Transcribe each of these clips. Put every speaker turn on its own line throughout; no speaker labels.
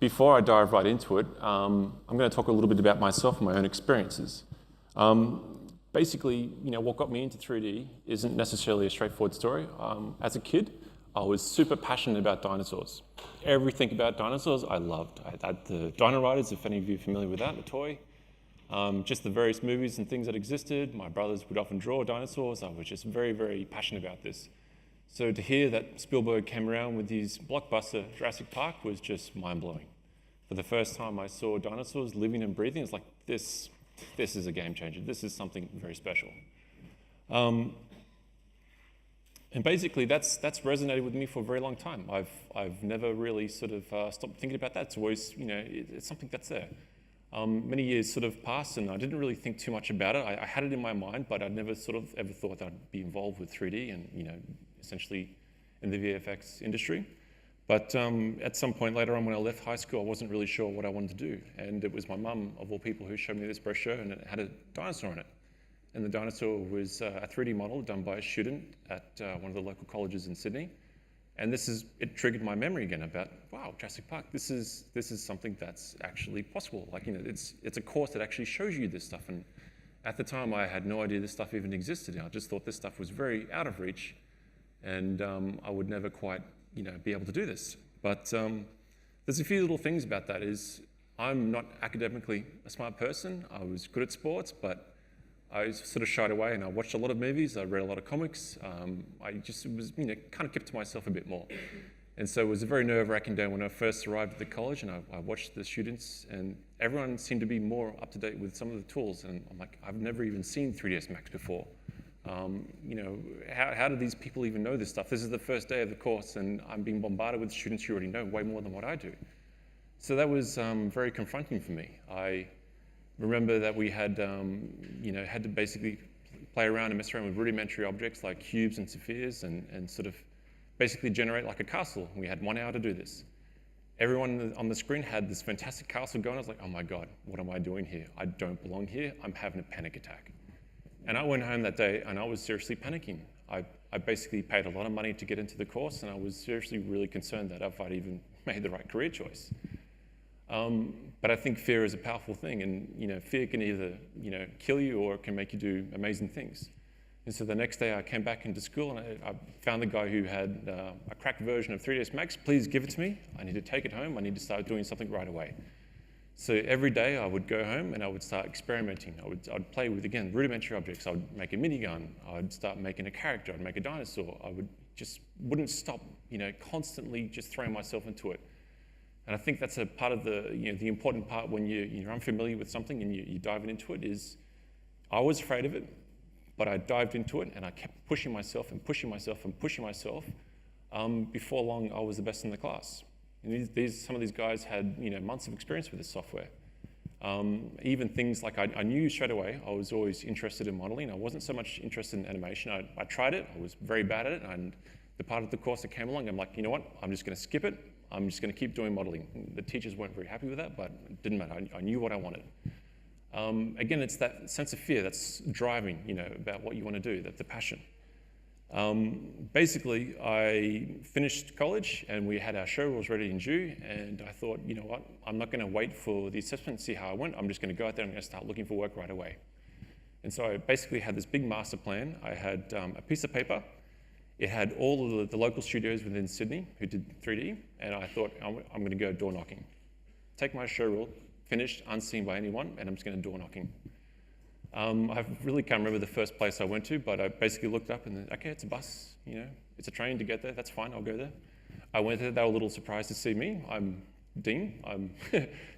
before I dive right into it, I'm going to talk a little bit about myself and my own experiences. Basically, what got me into 3D isn't necessarily a straightforward story. As a kid, I was super passionate about dinosaurs. Everything about dinosaurs I loved. I had the Dino Riders, if any of you are familiar with that, the toy. Just the various movies and things that existed. My brothers would often draw dinosaurs. I was just very, very passionate about this. So to hear that Spielberg came around with his blockbuster Jurassic Park was just mind-blowing. For the first time I saw dinosaurs living and breathing, it's like, this is a game changer. This is something very special. And basically that's resonated with me for a very long time. I've never really sort of stopped thinking about that. It's always, it's something that's there. Many years sort of passed and I didn't really think too much about it. I had it in my mind, but I'd never sort of ever thought that I'd be involved with 3D and, essentially in the VFX industry. But at some point later on when I left high school, I wasn't really sure what I wanted to do. And it was my mum, of all people, who showed me this brochure and it had a dinosaur in it. And the dinosaur was a 3D model done by a student at one of the local colleges in Sydney. And it triggered my memory again about, wow, Jurassic Park, this is something that's actually possible. Like, it's a course that actually shows you this stuff. And at the time, I had no idea this stuff even existed. I just thought this stuff was very out of reach. And I would never quite, be able to do this. But there's a few little things about that is I'm not academically a smart person. I was good at sports, but I sort of shied away and I watched a lot of movies. I read a lot of comics. I just was, kind of kept to myself a bit more. And so it was a very nerve-wracking day when I first arrived at the college and I watched the students and everyone seemed to be more up to date with some of the tools. And I'm like, I've never even seen 3ds Max before. How do these people even know this stuff? This is the first day of the course and I'm being bombarded with students who already know way more than what I do. So that was very confronting for me. I remember that we had, had to basically play around and mess around with rudimentary objects like cubes and spheres and sort of basically generate like a castle. We had 1 hour to do this. Everyone on the screen had this fantastic castle going. I was like, oh my God, what am I doing here? I don't belong here. I'm having a panic attack. And I went home that day and I was seriously panicking. I basically paid a lot of money to get into the course and I was seriously really concerned that if I'd even made the right career choice. But I think fear is a powerful thing and fear can either kill you or it can make you do amazing things. And so the next day I came back into school and I found the guy who had a cracked version of 3ds Max. Please give it to me. I need to take it home. I need to start doing something right away. So every day I would go home and I would start experimenting. I'd play with, again, rudimentary objects. I would make a minigun. I'd start making a character. I'd make a dinosaur. I wouldn't stop, constantly just throwing myself into it. And I think that's a part of the important part when you're unfamiliar with something and you're diving into it is, I was afraid of it, but I dived into it and I kept pushing myself and pushing myself and pushing myself. Before long, I was the best in the class. And some of these guys had months of experience with this software. Even things like I knew straight away, I was always interested in modeling. I wasn't so much interested in animation. I tried it, I was very bad at it, and the part of the course that came along, I'm like, you know what, I'm just gonna skip it. I'm just gonna keep doing modeling. The teachers weren't very happy with that, but it didn't matter, I knew what I wanted. Again, it's that sense of fear that's driving, about what you wanna do, the passion. Basically, I finished college and we had our show was ready in June and I thought, you know what, I'm not going to wait for the assessment and see how I went. I'm just going to go out there and I'm going to start looking for work right away. And so I basically had this big master plan. I had a piece of paper. It had all of the local studios within Sydney who did 3D and I thought, I'm going to go door knocking. Take my show reel, finished, unseen by anyone, and I'm just going to door knocking. I really can't remember the first place I went to, but I basically looked up and then, okay, it's a bus, it's a train to get there, that's fine, I'll go there. I went there, they were a little surprised to see me. I'm Dean, I'm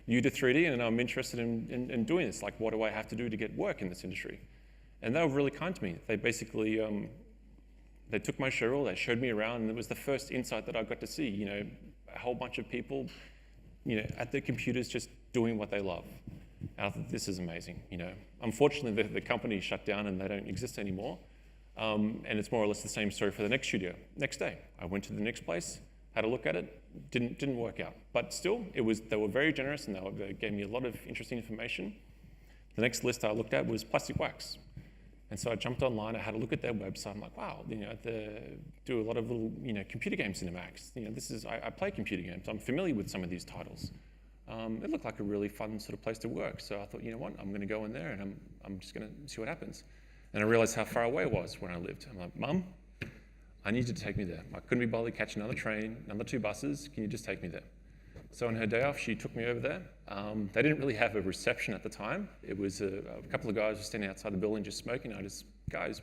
new to 3D and I'm interested in doing this. Like, what do I have to do to get work in this industry? And they were really kind to me. They basically, they took my show reel, they showed me around, and it was the first insight that I got to see, a whole bunch of people, at their computers just doing what they love. And I thought, this is amazing. Unfortunately, the company shut down and they don't exist anymore. And it's more or less the same story for the next studio. Next day, I went to the next place, had a look at it, didn't work out. But still, they were very generous and they gave me a lot of interesting information. The next list I looked at was plastic wax. And so I jumped online, I had a look at their website. I'm like, wow, they do a lot of little, computer game cinematics. I play computer games. I'm familiar with some of these titles. it looked like a really fun sort of place to work. So I thought, you know what, I'm going to go in there and I'm just going to see what happens. And I realized how far away it was where I lived. I'm like, Mum, I need you to take me there. I couldn't be bothered catching another train, another 2 buses. Can you just take me there? So on her day off, she took me over there. They didn't really have a reception at the time. It was a couple of guys were standing outside the building just smoking. Guys,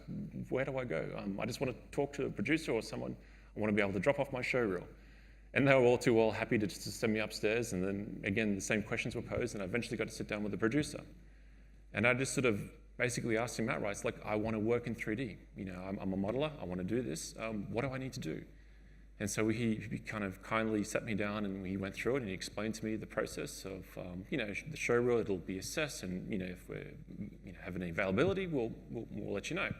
where do I go? I just want to talk to a producer or someone. I want to be able to drop off my show reel. And they were all too well happy to just send me upstairs. And then again, the same questions were posed, and I eventually got to sit down with the producer. And I just sort of basically asked him outright, like, I want to work in 3D. You know, I'm a modeler. I want to do this. What do I need to do? And so he kind of kindly sat me down and he went through it and he explained to me the process of, you know, the show reel, it'll be assessed, and, you know, if we have any availability, we'll let you know.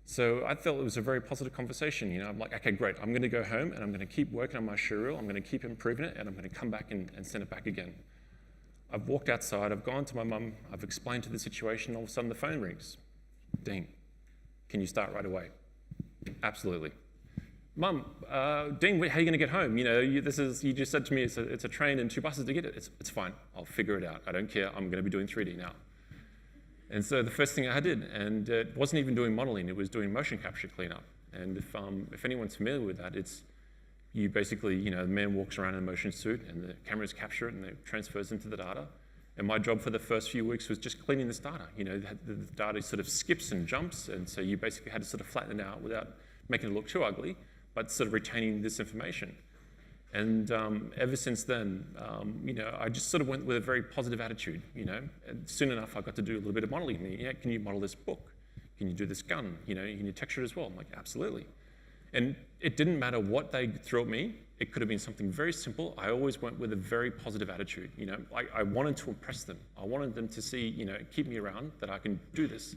So I felt it was a very positive conversation. You know, I'm like, okay, great. I'm going to go home and I'm going to keep working on my show reel. I'm going to keep improving it, and I'm going to come back and send it back again. I've walked outside. I've gone to my mum. I've explained to the situation. All of a sudden, the phone rings. Dean, can you start right away? Absolutely. Mum, Dean, how are you going to get home? You know, you just said to me it's a train and 2 buses to get it. It's fine. I'll figure it out. I don't care. I'm going to be doing 3D now. And so the first thing I did, and it wasn't even doing modeling, it was doing motion capture cleanup. And if anyone's familiar with that, it's you basically, you know, the man walks around in a motion suit and the cameras capture it and it transfers into the data. And my job for the first few weeks was just cleaning this data. You know, the data sort of skips and jumps, and so you basically had to sort of flatten it out without making it look too ugly, but sort of retaining this information. And ever since then, you know, I just sort of went with a very positive attitude, you know. And soon enough, I got to do a little bit of modeling. Yeah, can you model this book? Can you do this gun? You know, can you texture it as well? I'm like, absolutely. And it didn't matter what they threw at me. It could have been something very simple. I always went with a very positive attitude, you know. I wanted to impress them. I wanted them to see, you know, keep me around, that I can do this.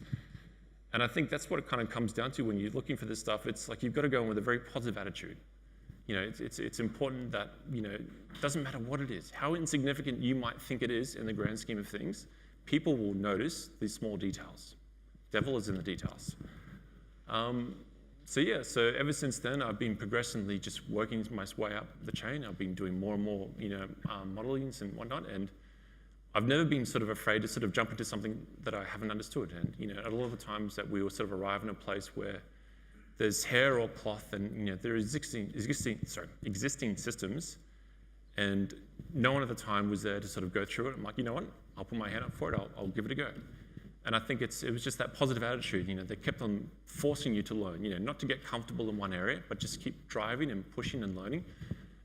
And I think that's what it kind of comes down to when you're looking for this stuff. It's like you've got to go in with a very positive attitude. You know, it's important that, you know, it doesn't matter what it is, how insignificant you might think it is in the grand scheme of things, people will notice these small details. Devil is in the details. So yeah, so ever since then, I've been progressively just working my way up the chain. I've been doing more and more, you know, modelings and whatnot, and I've never been sort of afraid to sort of jump into something that I haven't understood. And, you know, a lot of the times that we will sort of arrive in a place where there's hair or cloth, and, you know, there are existing systems, and no one at the time was there to sort of go through it. I'm like, you know what? I'll put my hand up for it. I'll give it a go. And I think it was just that positive attitude. You know, they kept on forcing you to learn. You know, not to get comfortable in one area, but just keep driving and pushing and learning.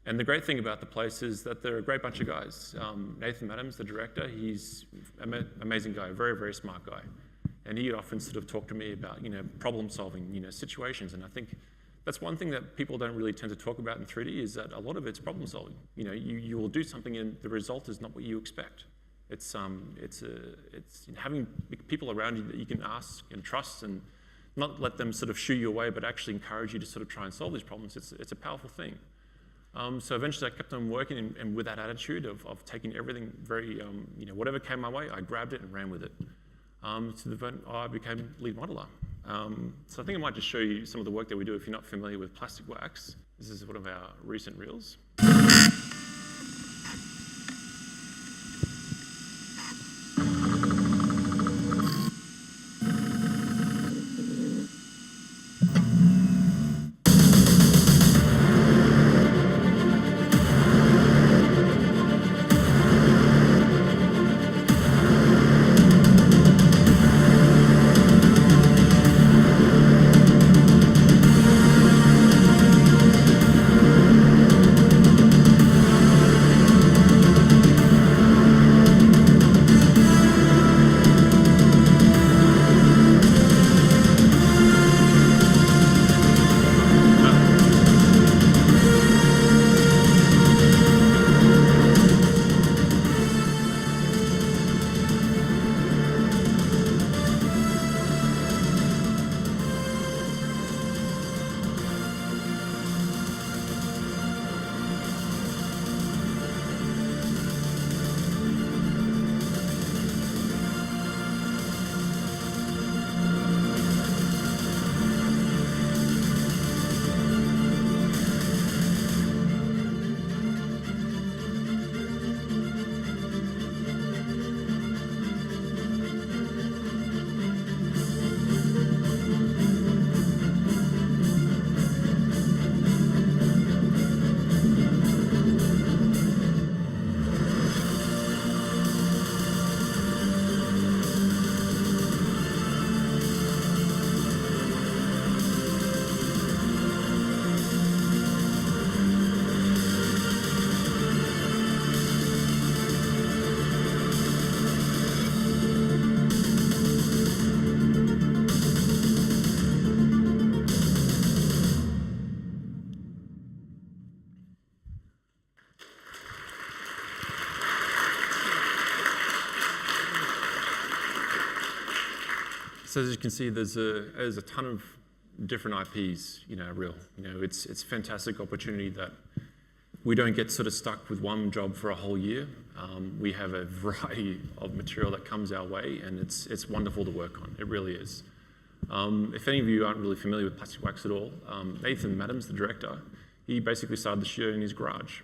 And the great thing about the place is that they're a great bunch of guys. Nathan Adams, the director, he's an amazing guy, a very, very smart guy. And he'd often sort of talk to me about, you know, problem solving, you know, situations. And I think that's one thing that people don't really tend to talk about in 3D, is that a lot of it's problem solving. You know, you will do something and the result is not what you expect. It's having people around you that you can ask and trust, and not let them sort of shoo you away, but actually encourage you to sort of try and solve these problems. It's a powerful thing. So eventually I kept on working, and with that attitude of taking everything very, you know, whatever came my way, I grabbed it and ran with it. To the point I became lead modeler. So I think I might just show you some of the work that we do if you're not familiar with plastic wax. This is one of our recent reels. So as you can see, there's a ton of different IPs, real. It's a fantastic opportunity that we don't get sort of stuck with one job for a whole year. We have a variety of material that comes our way, and it's wonderful to work on. It really is. If any of you aren't really familiar with plastic wax at all, Nathan Madams, the director, he basically started the studio in his garage.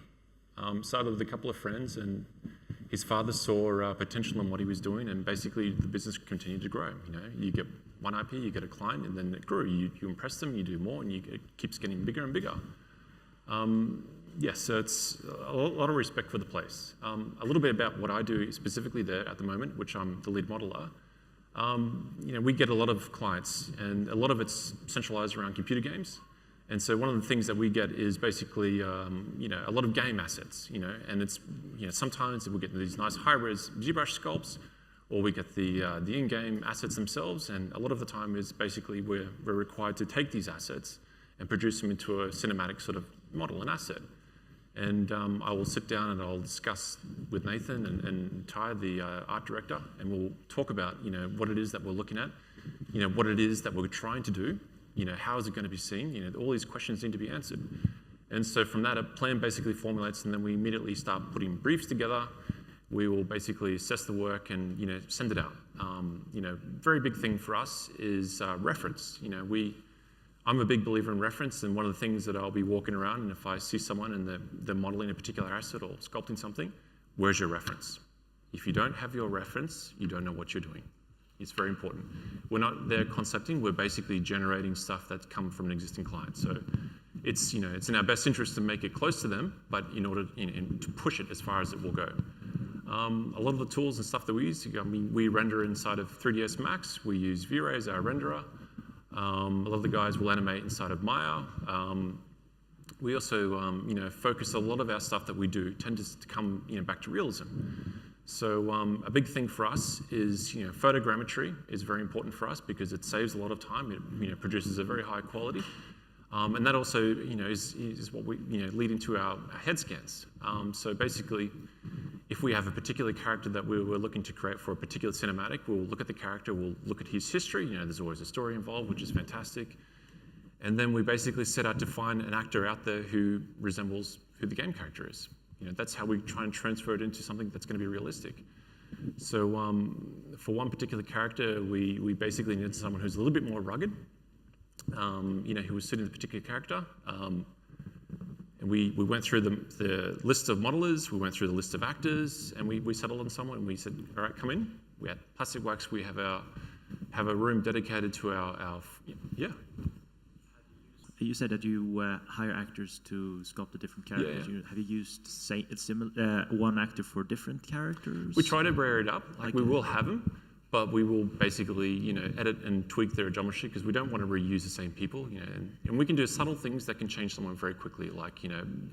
Started with a couple of friends, and his father saw potential in what he was doing, and basically the business continued to grow. You get one IP, you get a client, and then it grew. You impress them, you do more, and it keeps getting bigger and bigger. So it's a lot of respect for the place. A little bit about what I do specifically there at the moment, which I'm the lead modeler. We get a lot of clients, and a lot of it's centralized around computer games. And so one of the things that we get is basically, a lot of game assets, and it's, sometimes we get these nice high-res ZBrush sculpts, or we get the in-game assets themselves, and a lot of the time is basically we're required to take these assets and produce them into a cinematic sort of model and asset. And I will sit down and I'll discuss with Nathan and Ty, the art director, and we'll talk about, what it is that we're looking at, what it is that we're trying to do, how is it going to be seen? All these questions need to be answered. And so from that, a plan basically formulates, and then we immediately start putting briefs together. We will basically assess the work and, send it out. Very big thing for us is reference. I'm a big believer in reference, and one of the things that I'll be walking around, and if I see someone and they're modeling a particular asset or sculpting something, where's your reference? If you don't have your reference, you don't know what you're doing. It's very important. We're not there concepting, we're basically generating stuff that's come from an existing client. So it's in our best interest to make it close to them, but in order to push it as far as it will go. A lot of the tools and stuff that we use, we render inside of 3ds Max, we use V-Ray as our renderer. A lot of the guys will animate inside of Maya. We also, focus a lot of our stuff that we do tends to come, back to realism. So a big thing for us is, photogrammetry is very important for us because it saves a lot of time. It, produces a very high quality. And that also, is what we, lead into our head scans. So basically, if we have a particular character that we're looking to create for a particular cinematic, we'll look at the character, we'll look at his history. There's always a story involved, which is fantastic. And then we basically set out to find an actor out there who resembles who the game character is. That's how we try and transfer it into something that's going to be realistic. So for one particular character, we basically needed someone who's a little bit more rugged, who was suiting the particular character. And we went through the list of modelers, we went through the list of actors, and we settled on someone, and we said, all right, come in. We had plastic wax, we have a room dedicated to our yeah.
You said that you hire actors to sculpt the different characters.
Yeah.
Have you used one actor for different characters?
We try to rare it up. We will have them, but we will basically, edit and tweak their geometry because we don't want to reuse the same people. And we can do subtle things that can change someone very quickly, like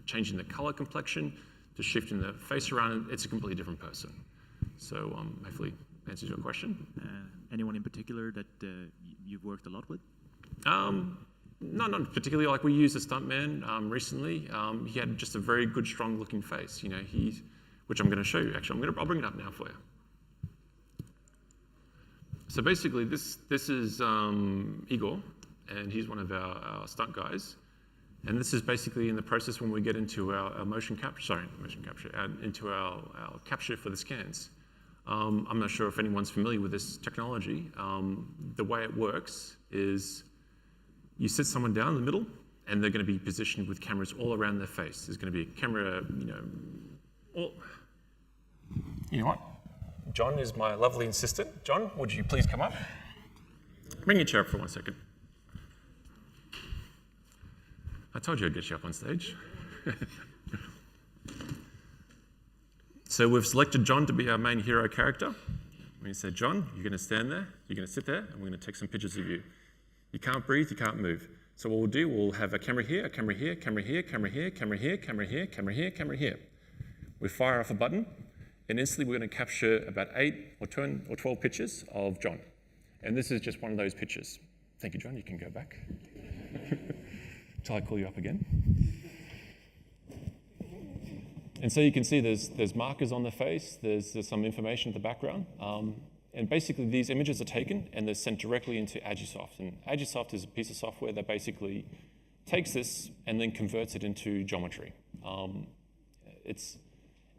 changing the color complexion, to shifting the face around. It's a completely different person. So hopefully answers your question.
Anyone in particular that you've worked a lot with?
No, not particularly. We used a stuntman recently. He had just a very good, strong-looking face. Which I'm going to show you. Actually, I'll bring it up now for you. So basically, this is Igor, and he's one of our stunt guys. And this is basically in the process when we get into our into our capture for the scans. I'm not sure if anyone's familiar with this technology. The way it works is you sit someone down in the middle, and they're going to be positioned with cameras all around their face. There's going to be a camera, all. You know what? John is my lovely assistant. John, would you please come up? Bring your chair up for 1 second. I told you I'd get you up on stage. So we've selected John to be our main hero character. We said, John, you're going to stand there, you're going to sit there, and we're going to take some pictures of you. You can't breathe, you can't move. So what we'll do, we'll have a camera here, a camera here, camera here, camera here, camera here, camera here, camera here, camera here. We fire off a button, and instantly we're going to capture about 8 or 10 or 12 pictures of John. And this is just one of those pictures. Thank you, John. You can go back. Till I call you up again. And so you can see there's markers on the face. There's some information at the background. And basically these images are taken and they're sent directly into Agisoft. And Agisoft is a piece of software that basically takes this and then converts it into geometry.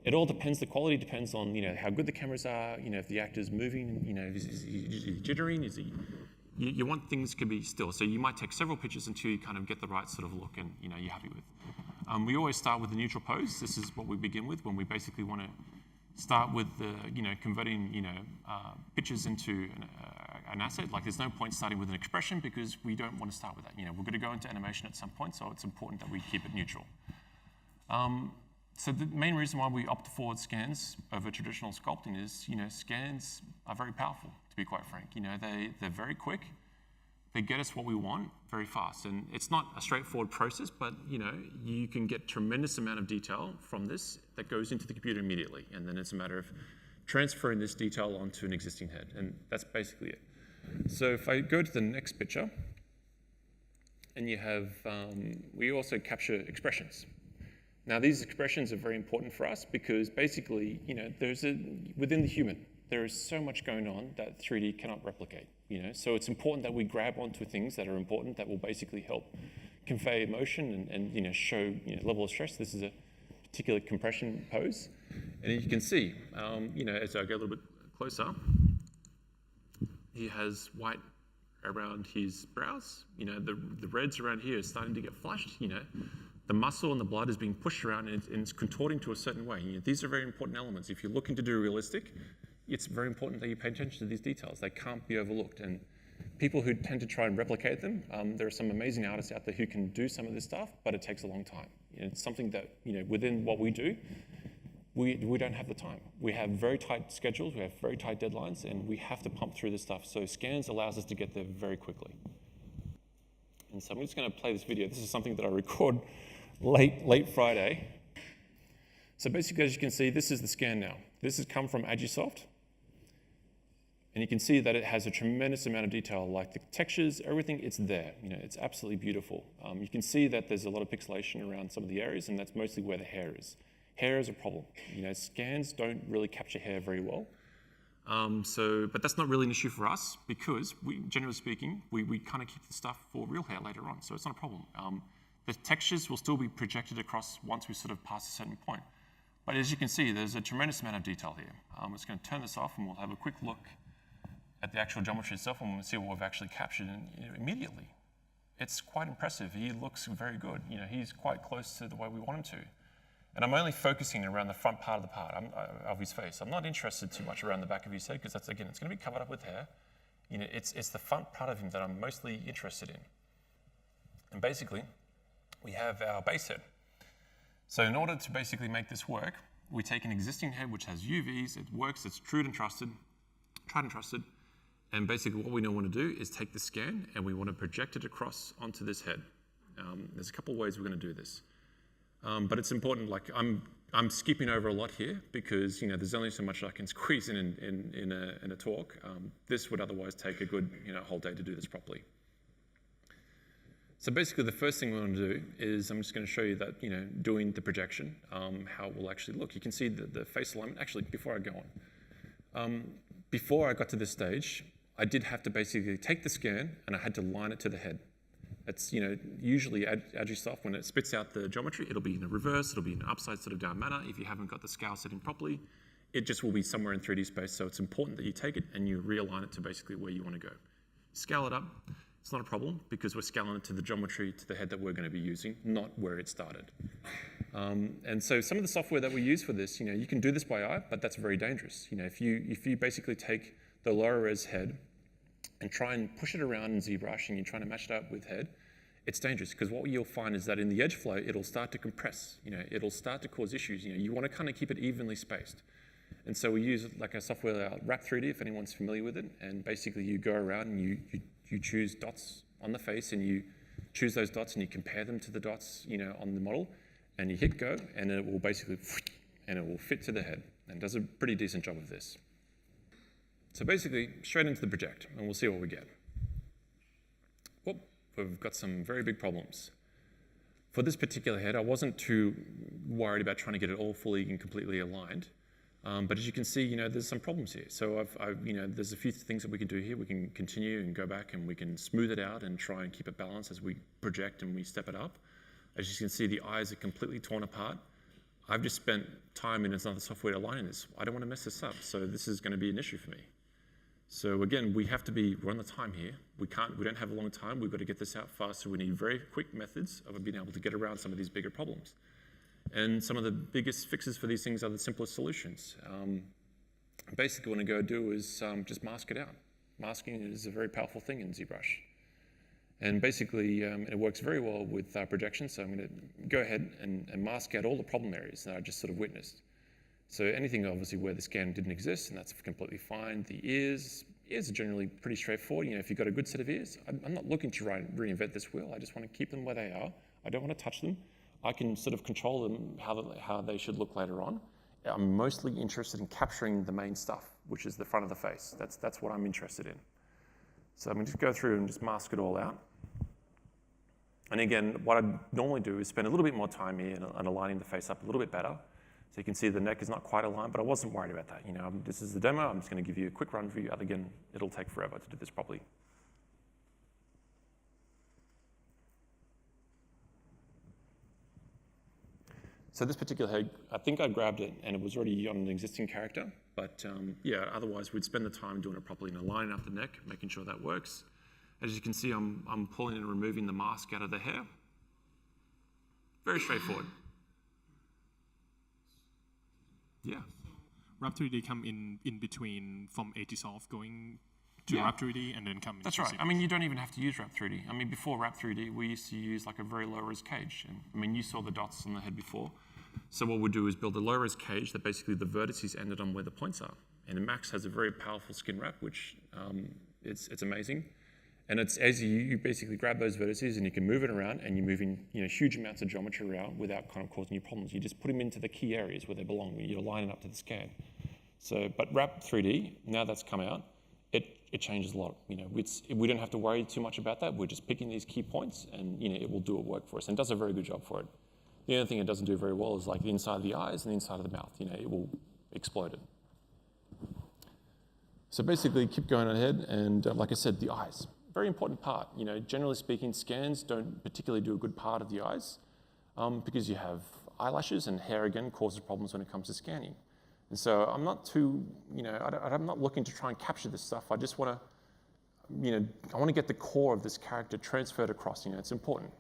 It all depends, the quality depends on, how good the cameras are, if the actor's moving, is he jittering, you want things to be still. So you might take several pictures until you kind of get the right sort of look and, you're happy with. We always start with the neutral pose. This is what we begin with when we basically want to start with the, converting, pictures into an asset. Like there's no point starting with an expression because we don't want to start with that. We're going to go into animation at some point, so it's important that we keep it neutral. So the main reason why we opt for scans over traditional sculpting is, scans are very powerful, to be quite frank. They're very quick. They get us what we want very fast. And it's not a straightforward process, but, you can get tremendous amount of detail from this that goes into the computer immediately. And then it's a matter of transferring this detail onto an existing head. And that's basically it. So if I go to the next picture, and you have, we also capture expressions. Now, these expressions are very important for us because basically, within the human, there is so much going on that 3D cannot replicate, So it's important that we grab onto things that are important that will basically help convey emotion and show, level of stress. This is a particular compression pose. And you can see, as I go a little bit closer, he has white around his brows. The reds around here are starting to get flushed, The muscle and the blood is being pushed around and it's contorting to a certain way. These are very important elements. If you're looking to do realistic, it's very important that you pay attention to these details. They can't be overlooked. And people who tend to try and replicate them, there are some amazing artists out there who can do some of this stuff, but it takes a long time. It's something that, within what we do, we don't have the time. We have very tight schedules, we have very tight deadlines, and we have to pump through this stuff. So scans allows us to get there very quickly. And so I'm just going to play this video. This is something that I record late Friday. So basically, as you can see, this is the scan now. This has come from Agisoft. And you can see that it has a tremendous amount of detail, like the textures, everything, it's there. It's absolutely beautiful. You can see that there's a lot of pixelation around some of the areas, and that's mostly where the hair is. Hair is a problem. Scans don't really capture hair very well. But that's not really an issue for us because, generally speaking, we kind of keep the stuff for real hair later on, so it's not a problem. The textures will still be projected across once we sort of pass a certain point. But as you can see, there's a tremendous amount of detail here. I'm just going to turn this off and we'll have a quick look at the actual geometry itself and we'll see what we've actually captured immediately. It's quite impressive. He looks very good. He's quite close to the way we want him to. And I'm only focusing around the front part of his face. I'm not interested too much around the back of his head because that's, again, it's going to be covered up with hair. It's the front part of him that I'm mostly interested in. And basically, we have our base head. So in order to basically make this work, we take an existing head which has UVs, it works, it's tried and trusted. And basically what we now want to do is take the scan and we want to project it across onto this head. There's a couple of ways we're going to do this. But it's important, like I'm skipping over a lot here because there's only so much I can squeeze in a talk. This would otherwise take a good whole day to do this properly. So basically the first thing we want to do is I'm just going to show you that doing the projection, how it will actually look. You can see the face alignment. Actually, before I go on, before I got to this stage, I did have to basically take the scan and I had to line it to the head. It's, usually Agisoft, when it spits out the geometry, it'll be in a reverse, it'll be in an upside sort of down manner. If you haven't got the scale setting properly, it just will be somewhere in 3D space. So it's important that you take it and you realign it to basically where you want to go. Scale it up. It's not a problem because we're scaling it to the geometry, to the head that we're going to be using, not where it started. And so some of the software that we use for this, you can do this by eye, but that's very dangerous. If you basically take the lower res head and try and push it around in ZBrush and you're trying to match it up with head, it's dangerous because what you'll find is that in the edge flow, it'll start to compress. It'll start to cause issues. You want to kind of keep it evenly spaced. And so we use like a software, Wrap 3D, if anyone's familiar with it. And basically you go around and you choose dots on the face and you choose those dots and you compare them to the dots, on the model, and you hit go, and it will basically, and it will fit to the head, and does a pretty decent job of this. So basically, straight into the project, and we'll see what we get. Whoop, we've got some very big problems. For this particular head, I wasn't too worried about trying to get it all fully and completely aligned. But as you can see, there's some problems here. So there's a few things that we can do here. We can continue and go back and we can smooth it out and try and keep it balanced as we project and we step it up. As you can see, the eyes are completely torn apart. I've just spent time in another software aligning this. I don't want to mess this up, so this is going to be an issue for me. So again, we're on the time here. We don't have a long time. We've got to get this out fast, so we need very quick methods of being able to get around some of these bigger problems. And some of the biggest fixes for these things are the simplest solutions. Basically, what I'm going to do is just mask it out. Masking is a very powerful thing in ZBrush. And basically, it works very well with projection, so I'm going to go ahead and mask out all the problem areas that I just sort of witnessed. So anything, obviously, where the scan didn't exist, and that's completely fine. The ears are generally pretty straightforward. If you've got a good set of ears, I'm not looking to reinvent this wheel. I just want to keep them where they are. I don't want to touch them. I can sort of control them, how they should look later on. I'm mostly interested in capturing the main stuff, which is the front of the face. That's what I'm interested in. So I'm going to just go through and just mask it all out. And again, what I normally do is spend a little bit more time here and aligning the face up a little bit better. So you can see the neck is not quite aligned, but I wasn't worried about that. This is the demo. I'm just going to give you a quick run through. Again, it'll take forever to do this properly. So this particular head, I think I grabbed it and it was already on an existing character, but yeah, otherwise we'd spend the time doing it properly and aligning up the neck, making sure that works. As you can see, I'm pulling and removing the mask out of the hair. Very straightforward. Yeah.
Wrap 3D come in between from ATSolve going to Wrap 3D and then come.
That's right. I mean, you don't even have to use Wrap 3D. I mean, before Wrap 3D, we used to use like a very low-res cage. And I mean, you saw the dots on the head before. So what we'll do is build a low-res cage that basically the vertices ended on where the points are. And Max has a very powerful skin wrap, which it's amazing. And it's as you basically grab those vertices and you can move it around and you're moving huge amounts of geometry around without kind of causing you problems. You just put them into the key areas where they belong. You're lining up to the scan. So, but Wrap 3D, now that's come out, it changes a lot. We don't have to worry too much about that. We're just picking these key points and it will do a work for us and does a very good job for it. The only thing it doesn't do very well is like the inside of the eyes and the inside of the mouth. It will explode it. So basically keep going ahead and like I said, the eyes. Very important part. Generally speaking, scans don't particularly do a good part of the eyes because you have eyelashes and hair again causes problems when it comes to scanning. And so I'm not too, I'm not looking to try and capture this stuff. I just want to, I want to get the core of this character transferred across. It's important.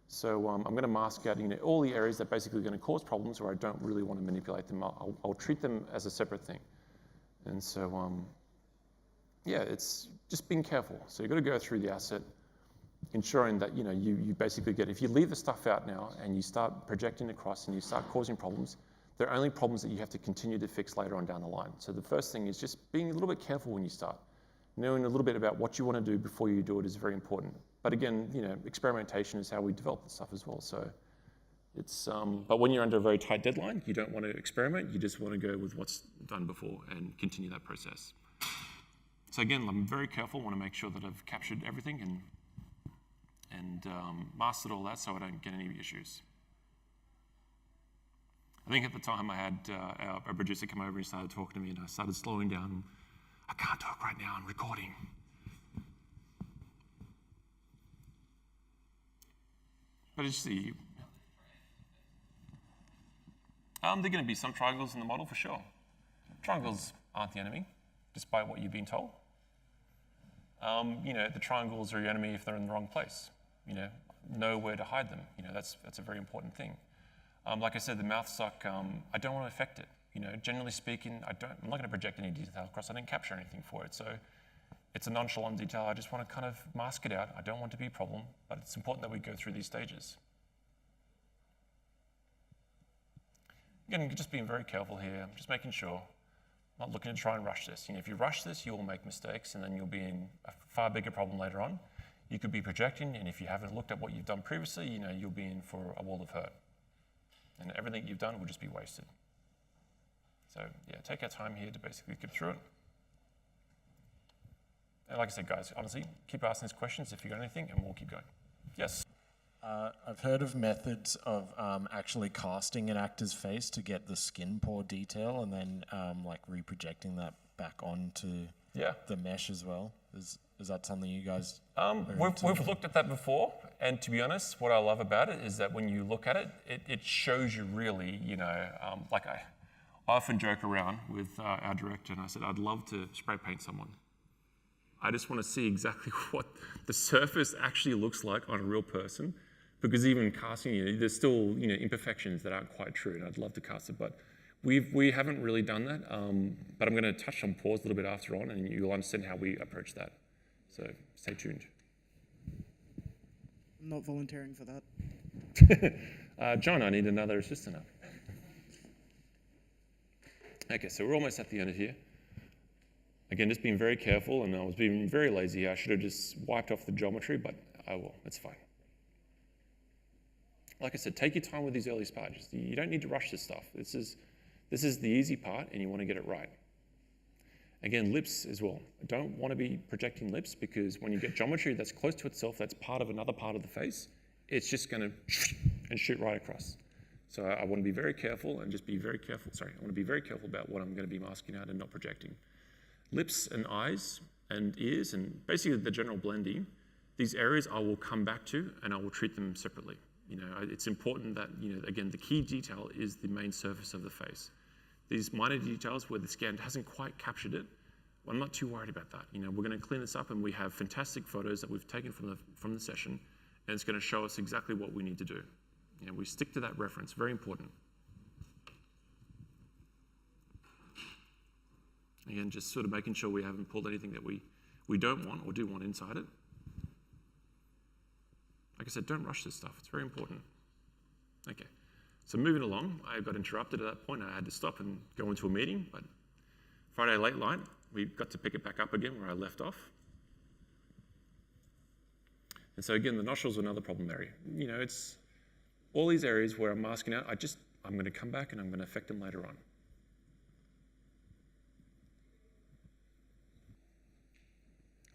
So I'm going to mask out, all the areas that basically are going to cause problems where I don't really want to manipulate them. I'll treat them as a separate thing. And so, yeah, it's just being careful. So you've got to go through the asset, ensuring that you basically get, if you leave the stuff out now and you start projecting across and you start causing problems, there are only problems that you have to continue to fix later on down the line. So the first thing is just being a little bit careful when you start. Knowing a little bit about what you want to do before you do it is very important. But again, experimentation is how we develop this stuff as well. So it's, but when you're under a very tight deadline, you don't want to experiment. You just want to go with what's done before and continue that process. So again, I'm very careful, want to make sure that I've captured everything and mastered all that so I don't get any issues. I think at the time I had our producer come over and started talking to me and I started slowing down. I can't talk right now, I'm recording. But as you see, there are going to be some triangles in the model for sure. Triangles aren't the enemy, despite what you've been told. The triangles are your enemy if they're in the wrong place. Know where to hide them. That's a very important thing. Like I said, the mouth suck, I don't want to affect it. Generally speaking, I'm not going to project any detail across. I didn't capture anything for it. So it's a nonchalant detail. I just want to kind of mask it out. I don't want it to be a problem, but it's important that we go through these stages. Again, just being very careful here. I'm just making sure. Not looking to try and rush this. If you rush this, you will make mistakes and then you'll be in a far bigger problem later on. You could be projecting, and if you haven't looked at what you've done previously, you'll be in for a world of hurt. And everything you've done will just be wasted. So yeah, take our time here to basically get through it. And like I said, guys, honestly, keep asking these questions if you got anything, and we'll keep going. Yes?
I've heard of methods of actually casting an actor's face to get the skin pore detail and then like reprojecting that back onto the mesh as well. Is that something you guys
We've looked at that before, and to be honest, what I love about it is that when you look at it, it shows you really, like I often joke around with our director, and I said, I'd love to spray paint someone. I just want to see exactly what the surface actually looks like on a real person, because even casting, there's still imperfections that aren't quite true, and I'd love to cast it, but we haven't really done that. But I'm going to touch on pores a little bit after on, and you'll understand how we approach that. So stay tuned.
I'm not volunteering for that.
John, I need another assistant up. Okay, so we're almost at the end of here. Again, just being very careful, and I was being very lazy. I should have just wiped off the geometry, but I will. It's fine. Like I said, take your time with these early sparges. You don't need to rush this stuff. This is the easy part, and you want to get it right. Again, lips as well. I don't want to be projecting lips, because when you get geometry that's close to itself, that's part of another part of the face, it's just going to and shoot right across. So I want to be very careful and just be very careful. Sorry, I want to be very careful about what I'm going to be masking out and not projecting. Lips and eyes and ears and basically the general blending, these areas I will come back to and I will treat them separately. It's important that, again, the key detail is the main surface of the face. These minor details where the scan hasn't quite captured it, well, I'm not too worried about that. We're going to clean this up, and we have fantastic photos that we've taken from the session, and it's going to show us exactly what we need to do. We stick to that reference, very important. Again, just sort of making sure we haven't pulled anything that we don't want or do want inside it. Like I said, don't rush this stuff. It's very important. Okay. So moving along, I got interrupted at that point. I had to stop and go into a meeting, but Friday late night, we got to pick it back up again where I left off. And so again, the nostrils are another problem area. It's all these areas where I'm masking out, I'm going to come back and I'm going to affect them later on.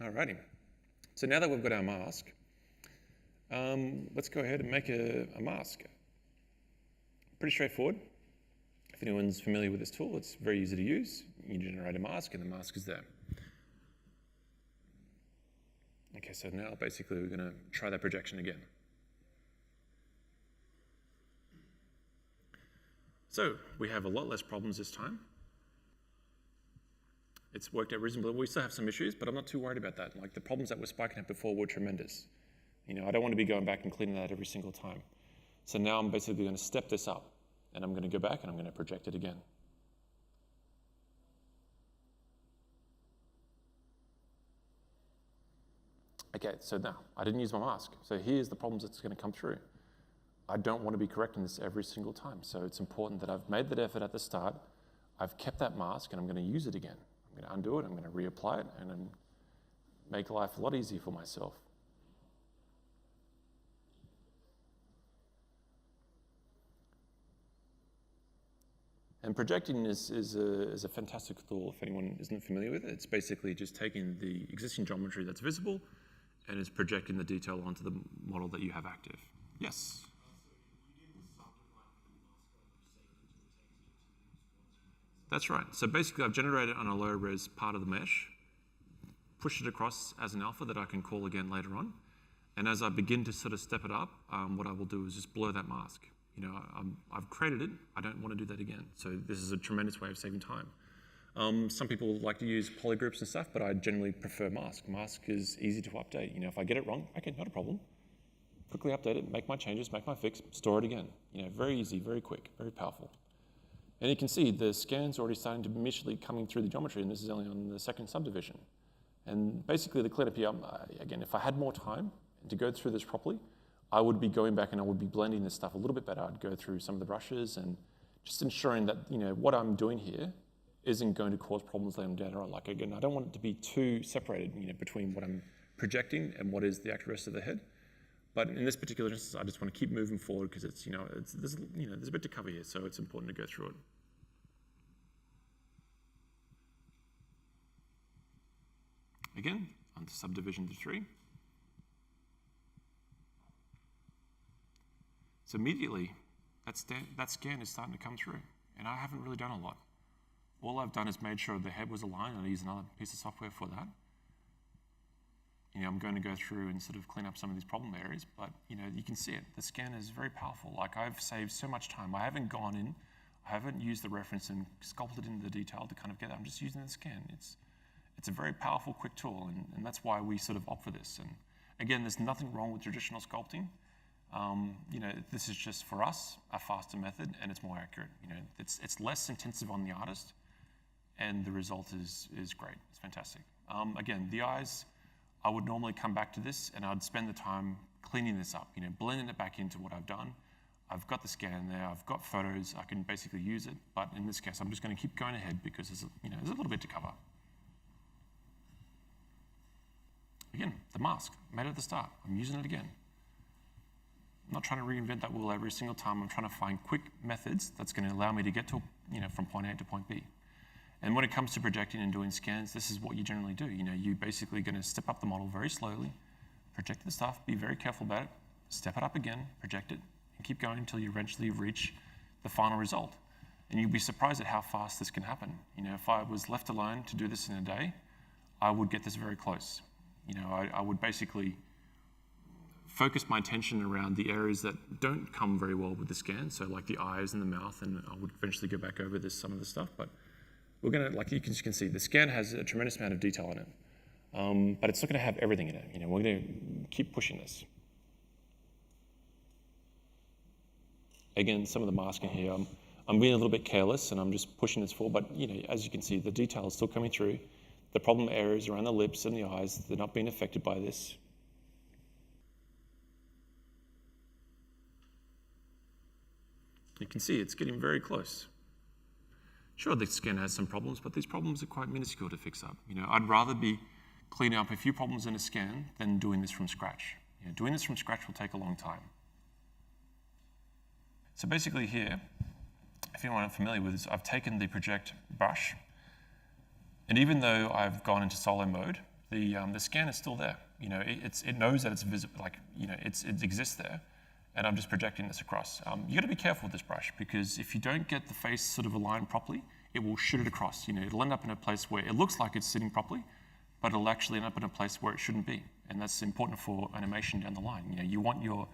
Alrighty. So now that we've got our mask, let's go ahead and make a mask. Pretty straightforward. If anyone's familiar with this tool, it's very easy to use. You generate a mask and the mask is there. Okay, so now basically we're going to try that projection again. So we have a lot less problems this time. It's worked out reasonably. We still have some issues, but I'm not too worried about that. Like the problems that were spiking up before were tremendous. I don't want to be going back and cleaning that every single time. So now I'm basically going to step this up, and I'm going to go back and I'm going to project it again. Okay, so now I didn't use my mask. So here's the problems that's going to come through. I don't want to be correcting this every single time. So it's important that I've made that effort at the start. I've kept that mask and I'm going to use it again. I'm going to undo it, I'm going to reapply it, and then make life a lot easier for myself. And projecting is a fantastic tool if anyone isn't familiar with it. It's basically just taking the existing geometry that's visible and is projecting the detail onto the model that you have active. Yes? That's right. So basically I've generated on a low res part of the mesh, pushed it across as an alpha that I can call again later on. And as I begin to sort of step it up, what I will do is just blur that mask. I've created it, I don't want to do that again. So this is a tremendous way of saving time. Some people like to use polygroups and stuff, but I generally prefer mask. Mask is easy to update. If I get it wrong, okay, not a problem. Quickly update it, make my changes, make my fix, store it again. Very easy, very quick, very powerful. And you can see the scan's already starting to be initially coming through the geometry, and this is only on the second subdivision. And basically the cleanup here, again, if I had more time to go through this properly, I would be going back and I would be blending this stuff a little bit better. I'd go through some of the brushes and just ensuring that, what I'm doing here isn't going to cause problems later on. Like again, I don't want it to be too separated, between what I'm projecting and what is the actual rest of the head. But in this particular instance, I just want to keep moving forward because it's, there's a bit to cover here, so it's important to go through it. Again, onto subdivision to 3. So immediately, that scan is starting to come through, and I haven't really done a lot. All I've done is made sure the head was aligned, and I use another piece of software for that. I'm going to go through and sort of clean up some of these problem areas, but you can see it. The scan is very powerful. Like, I've saved so much time. I haven't gone in, I haven't used the reference and sculpted into the detail to kind of get that. I'm just using the scan. It's a very powerful, quick tool, and that's why we sort of opt for this. And again, there's nothing wrong with traditional sculpting. This is just, for us, a faster method, and it's more accurate. It's less intensive on the artist, and the result is great. It's fantastic. Again, the eyes, I would normally come back to this, and I'd spend the time cleaning this up, blending it back into what I've done. I've got the scan there, I've got photos, I can basically use it, but in this case, I'm just going to keep going ahead because there's a little bit to cover. Again, the mask, made it at the start. I'm using it again. I'm not trying to reinvent that wheel every single time. I'm trying to find quick methods that's going to allow me to get to, from point A to point B. And when it comes to projecting and doing scans, this is what you generally do. You're basically going to step up the model very slowly, project the stuff, be very careful about it, step it up again, project it, and keep going until you eventually reach the final result. And you'll be surprised at how fast this can happen. If I was left alone to do this in a day, I would get this very close. I would basically focus my attention around the areas that don't come very well with the scan, so like the eyes and the mouth, and I would eventually go back over some of the stuff, but we're going to, like you can see, the scan has a tremendous amount of detail in it, but it's not going to have everything in it. We're going to keep pushing this. Again, some of the masking here, I'm being a little bit careless, and I'm just pushing this forward, but as you can see, the detail is still coming through. The problem areas around the lips and the eyes, they're not being affected by this. You can see it's getting very close. Sure, the scan has some problems, but these problems are quite minuscule to fix up. I'd rather be cleaning up a few problems in a scan than doing this from scratch. Doing this from scratch will take a long time. So basically here, if anyone isn't familiar with this, I've taken the project brush, and even though I've gone into solo mode, the scan is still there. It knows that it's visible, it exists there, and I'm just projecting this across. You got to be careful with this brush, because if you don't get the face sort of aligned properly, it will shoot it across. It'll end up in a place where it looks like it's sitting properly, but it'll actually end up in a place where it shouldn't be, and that's important for animation down the line. You want your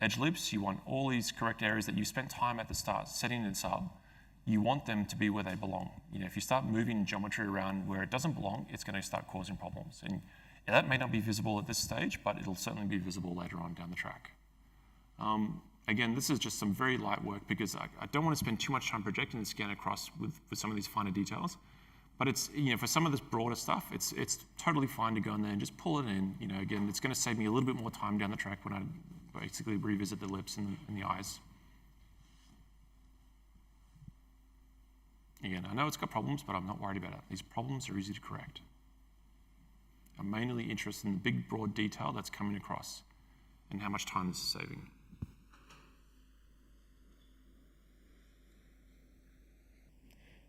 edge lips, you want all these correct areas that you spent time at the start setting this up. You want them to be where they belong. If you start moving geometry around where it doesn't belong, it's going to start causing problems. And that may not be visible at this stage, but it'll certainly be visible later on down the track. Again, this is just some very light work because I don't want to spend too much time projecting the scan across with some of these finer details. But it's, for some of this broader stuff, it's totally fine to go in there and just pull it in. Again, it's going to save me a little bit more time down the track when I basically revisit the lips and the eyes. Again, I know it's got problems, but I'm not worried about it. These problems are easy to correct. I'm mainly interested in the big, broad detail that's coming across and how much time this is saving.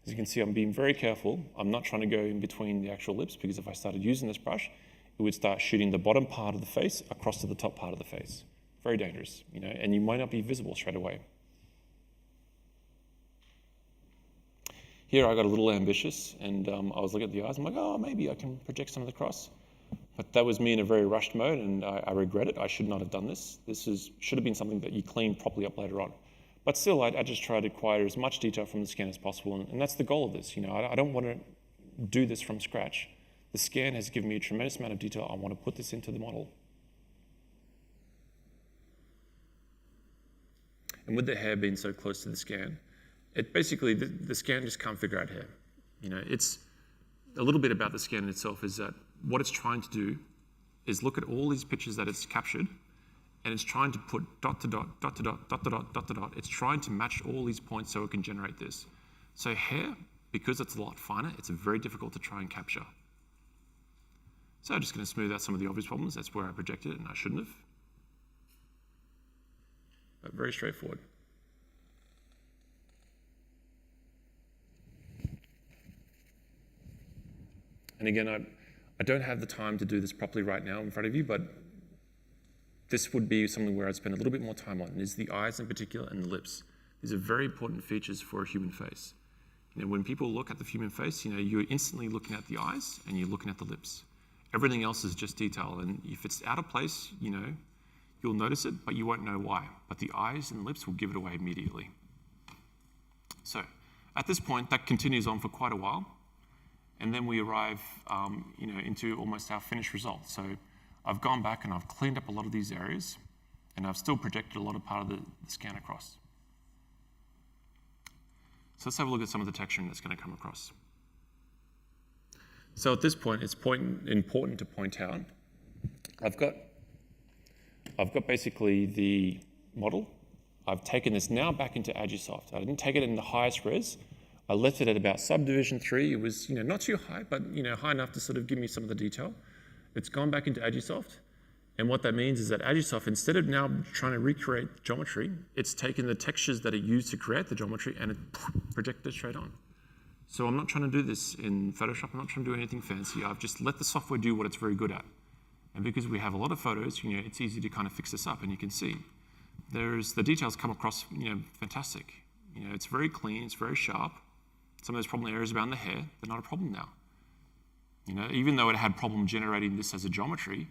As you can see, I'm being very careful. I'm not trying to go in between the actual lips, because if I started using this brush, it would start shooting the bottom part of the face across to the top part of the face. Very dangerous, and you might not be visible straight away. Here I got a little ambitious, and I was looking at the eyes. I'm like, oh, maybe I can project some of the cross. But that was me in a very rushed mode, and I regret it. I should not have done this. Should have been something that you clean properly up later on. But still, I just try to acquire as much detail from the scan as possible, and that's the goal of this. I don't want to do this from scratch. The scan has given me a tremendous amount of detail. I want to put this into the model. And with the hair being so close to the scan, it basically, the scan just can't figure out hair. It's a little bit about the scan in itself is that what it's trying to do is look at all these pictures that it's captured, and it's trying to put dot to dot, dot to dot, dot to dot, dot to dot. It's trying to match all these points so it can generate this. So hair, because it's a lot finer, it's very difficult to try and capture. So I'm just going to smooth out some of the obvious problems. That's where I projected it, and I shouldn't have. But very straightforward. And again, I don't have the time to do this properly right now in front of you, but this would be something where I'd spend a little bit more time on, is the eyes in particular and the lips. These are very important features for a human face. You know, when people look at the human face, you know, you're instantly looking at the eyes and you're looking at the lips. Everything else is just detail, and if it's out of place, you know, you'll notice it, but you won't know why. But the eyes and lips will give it away immediately. So at this point, that continues on for quite a while, and then we arrive, you know, into almost our finished result. So I've gone back and I've cleaned up a lot of these areas, and I've still projected a lot of part of the scan across. So let's have a look at some of the texturing that's going to come across. So at this point, it's important to point out, I've got basically the model. I've taken this now back into Agisoft. I didn't take it in the highest res. I left it at about subdivision 3. It was, you know, not too high, but, you know, high enough to sort of give me some of the detail. It's gone back into Agisoft. And what that means is that Agisoft, instead of now trying to recreate geometry, it's taken the textures that it used to create the geometry and it projected it straight on. So I'm not trying to do this in Photoshop. I'm not trying to do anything fancy. I've just let the software do what it's very good at. And because we have a lot of photos, you know, it's easy to kind of fix this up, and you can see the details come across, you know, fantastic. You know, it's very clean, it's very sharp. Some of those problem areas around the hair, they're not a problem now. You know, even though it had problem generating this as a geometry,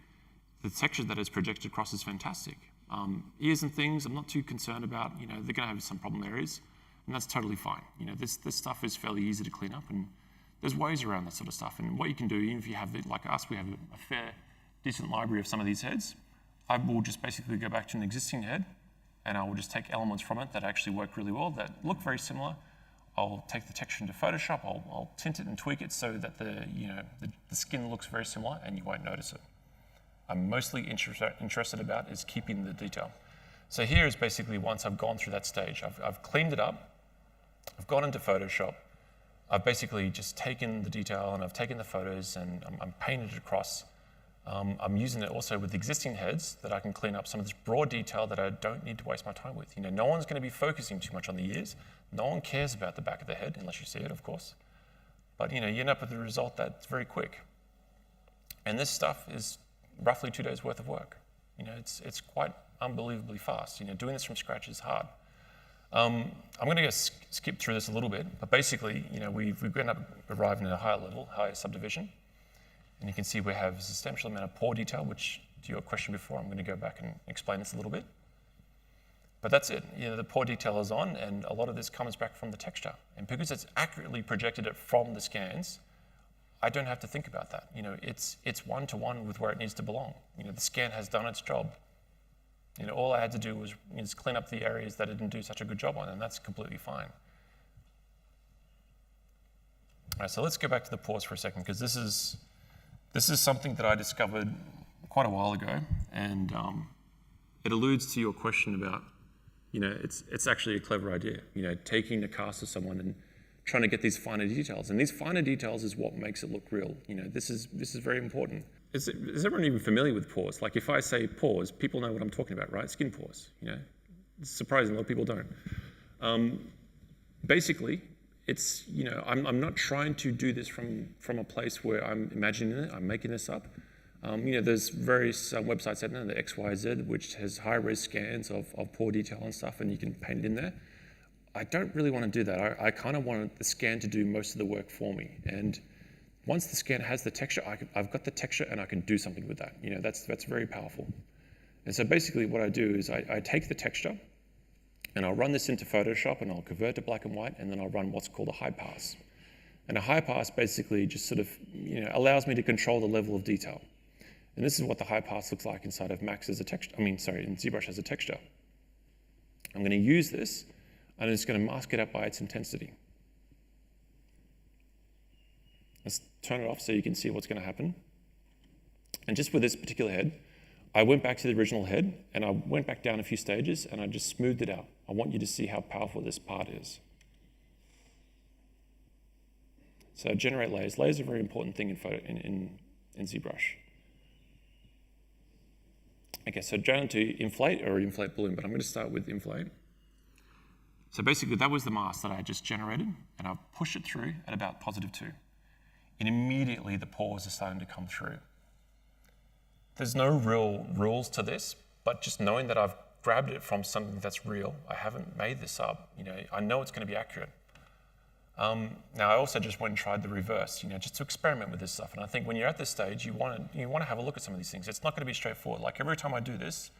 the texture that is projected across is fantastic. Ears and things, I'm not too concerned about. You know, they're going to have some problem areas, and that's totally fine. You know, this stuff is fairly easy to clean up, and there's ways around that sort of stuff. And what you can do, even if you have, like us, we have a fair, decent library of some of these heads. I will just basically go back to an existing head, and I will just take elements from it that actually work really well, that look very similar. I'll take the texture into Photoshop, I'll tint it and tweak it so that the skin looks very similar, and you won't notice it. I'm mostly interested about is keeping the detail. So here is basically once I've gone through that stage, I've cleaned it up, I've gone into Photoshop, I've basically just taken the detail and I've taken the photos and I'm painted it across. I'm using it also with existing heads that I can clean up some of this broad detail that I don't need to waste my time with. You know, no one's going to be focusing too much on the ears. No one cares about the back of the head unless you see it, of course. But you know, you end up with a result that's very quick. And this stuff is roughly 2 days worth of work. You know, it's quite unbelievably fast. You know, doing this from scratch is hard. I'm going to skip through this a little bit, but basically, you know, we've ended up arriving at a higher level, higher subdivision. And you can see we have a substantial amount of pore detail, which, to your question before, I'm going to go back and explain this a little bit. But that's it. You know, the pore detail is on, and a lot of this comes back from the texture. And because it's accurately projected it from the scans, I don't have to think about that. You know, it's one-to-one with where it needs to belong. You know, the scan has done its job. You know, all I had to do was just clean up the areas that it didn't do such a good job on, and that's completely fine. All right, so let's go back to the pores for a second, because this is something that I discovered quite a while ago, and it alludes to your question about, you know, it's actually a clever idea, you know, taking a cast of someone and trying to get these finer details. And these finer details is what makes it look real. You know, this is very important. Is everyone even familiar with pores? Like if I say pores, people know what I'm talking about, right? Skin pores, you know. It's surprising, a lot of people don't. Basically, it's, you know, I'm not trying to do this from a place where I'm imagining it, I'm making this up. You know, there's various websites out there, the XYZ, which has high-res scans of pore detail and stuff, and you can paint it in there. I don't really want to do that. I kind of want the scan to do most of the work for me. And once the scan has the texture, I've got the texture and I can do something with that. You know, that's very powerful. And so basically what I do is I take the texture and I'll run this into Photoshop and I'll convert to black and white, and then I'll run what's called a high pass. And a high pass basically just sort of, you know, allows me to control the level of detail. And this is what the high pass looks like inside of Max as a texture, in ZBrush as a texture. I'm going to use this and it's going to mask it up by its intensity. Let's turn it off so you can see what's going to happen. And just with this particular head, I went back to the original head and I went back down a few stages and I just smoothed it out. I want you to see how powerful this part is. So generate layers. Layers are a very important thing in ZBrush. Okay, so down to inflate or inflate balloon, but I'm going to start with inflate. So basically that was the mask that I just generated, and I've pushed it through at about +2. And immediately the pores are starting to come through. There's no real rules to this, but just knowing that I've grabbed it from something that's real, I haven't made this up, I know it's going to be accurate. Now I also just went and tried the reverse, just to experiment with this stuff. And I think when you're at this stage, you want to have a look at some of these things. It's not going to be straightforward. Like every time I do this,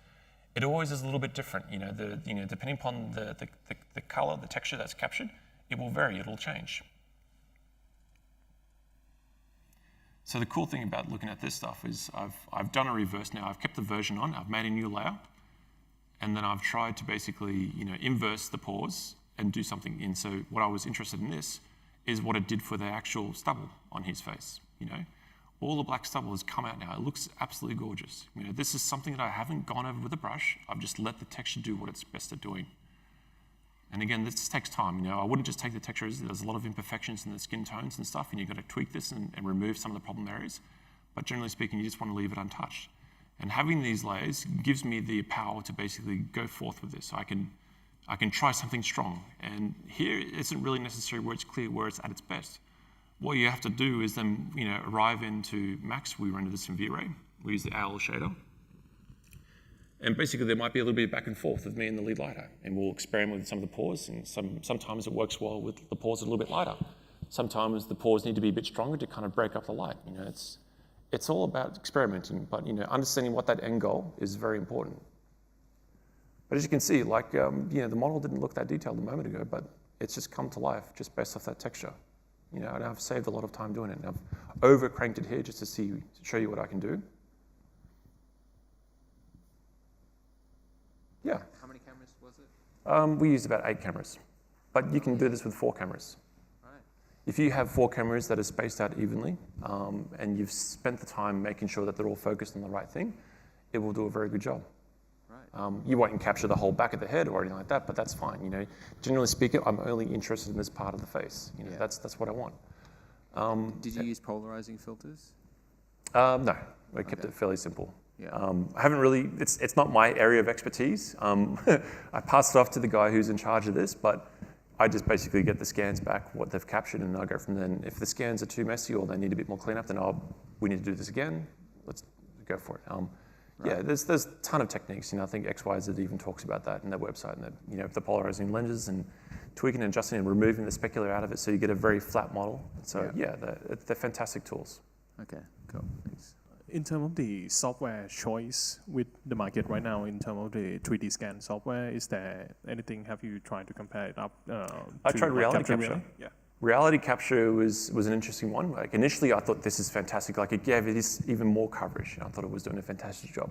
it always is a little bit different. Depending upon the color, the texture that's captured, it will vary. It'll change. So the cool thing about looking at this stuff is I've done a reverse now. I've kept the version on. I've made a new layer, and then I've tried to basically inverse the pause and do something in. So what I was interested in this is what it did for the actual stubble on his face. All the black stubble has come out now. It looks absolutely gorgeous. This is something that I haven't gone over with a brush. I've just let the texture do what it's best at doing. And again, this takes time. I wouldn't just take the texture. There's a lot of imperfections in the skin tones and stuff, and you've got to tweak this and remove some of the problem areas. But generally speaking, you just want to leave it untouched. And having these layers gives me the power to basically go forth with this. I can try something strong. And here it isn't really necessary where it's clear where it's at its best. What you have to do is then arrive into Max. We render this in V-Ray. We use the owl shader. And basically there might be a little bit of back and forth with me and the lead lighter. And we'll experiment with some of the pores. And sometimes it works well with the pores a little bit lighter. Sometimes the pores need to be a bit stronger to kind of break up the light. It's all about experimenting. But understanding what that end goal is very important. But as you can see, like, the model didn't look that detailed a moment ago, but it's just come to life just based off that texture. And I've saved a lot of time doing it. And I've over-cranked it here just to show you what I can do. Yeah.
How many cameras was it?
We used about 8 cameras, but you can do this with 4 cameras.
Right.
If you have 4 cameras that are spaced out evenly, and you've spent the time making sure that they're all focused on the right thing, it will do a very good job. You won't capture the whole back of the head or anything like that, but that's fine. Generally speaking, I'm only interested in this part of the face. That's what I want.
Did you use polarizing filters?
No, I kept it fairly simple.
Yeah.
I haven't really. It's not my area of expertise. I passed it off to the guy who's in charge of this, but I just basically get the scans back, what they've captured, and I go from there. And if the scans are too messy or they need a bit more cleanup, then we need to do this again. Let's go for it.
Right.
Yeah, there's a ton of techniques. I think XYZ even talks about that in their website, and the polarizing lenses and tweaking and adjusting and removing the specular out of it, so you get a very flat model. So they're fantastic tools.
Okay, cool. Thanks.
In terms of the software choice with the market right now, in terms of the 3D scan software, is there anything? Have you tried to compare it up?
I tried reality capture.
Reality? Yeah.
Reality capture was an interesting one. Like initially, I thought this is fantastic. Like it gave this even more coverage, and I thought it was doing a fantastic job.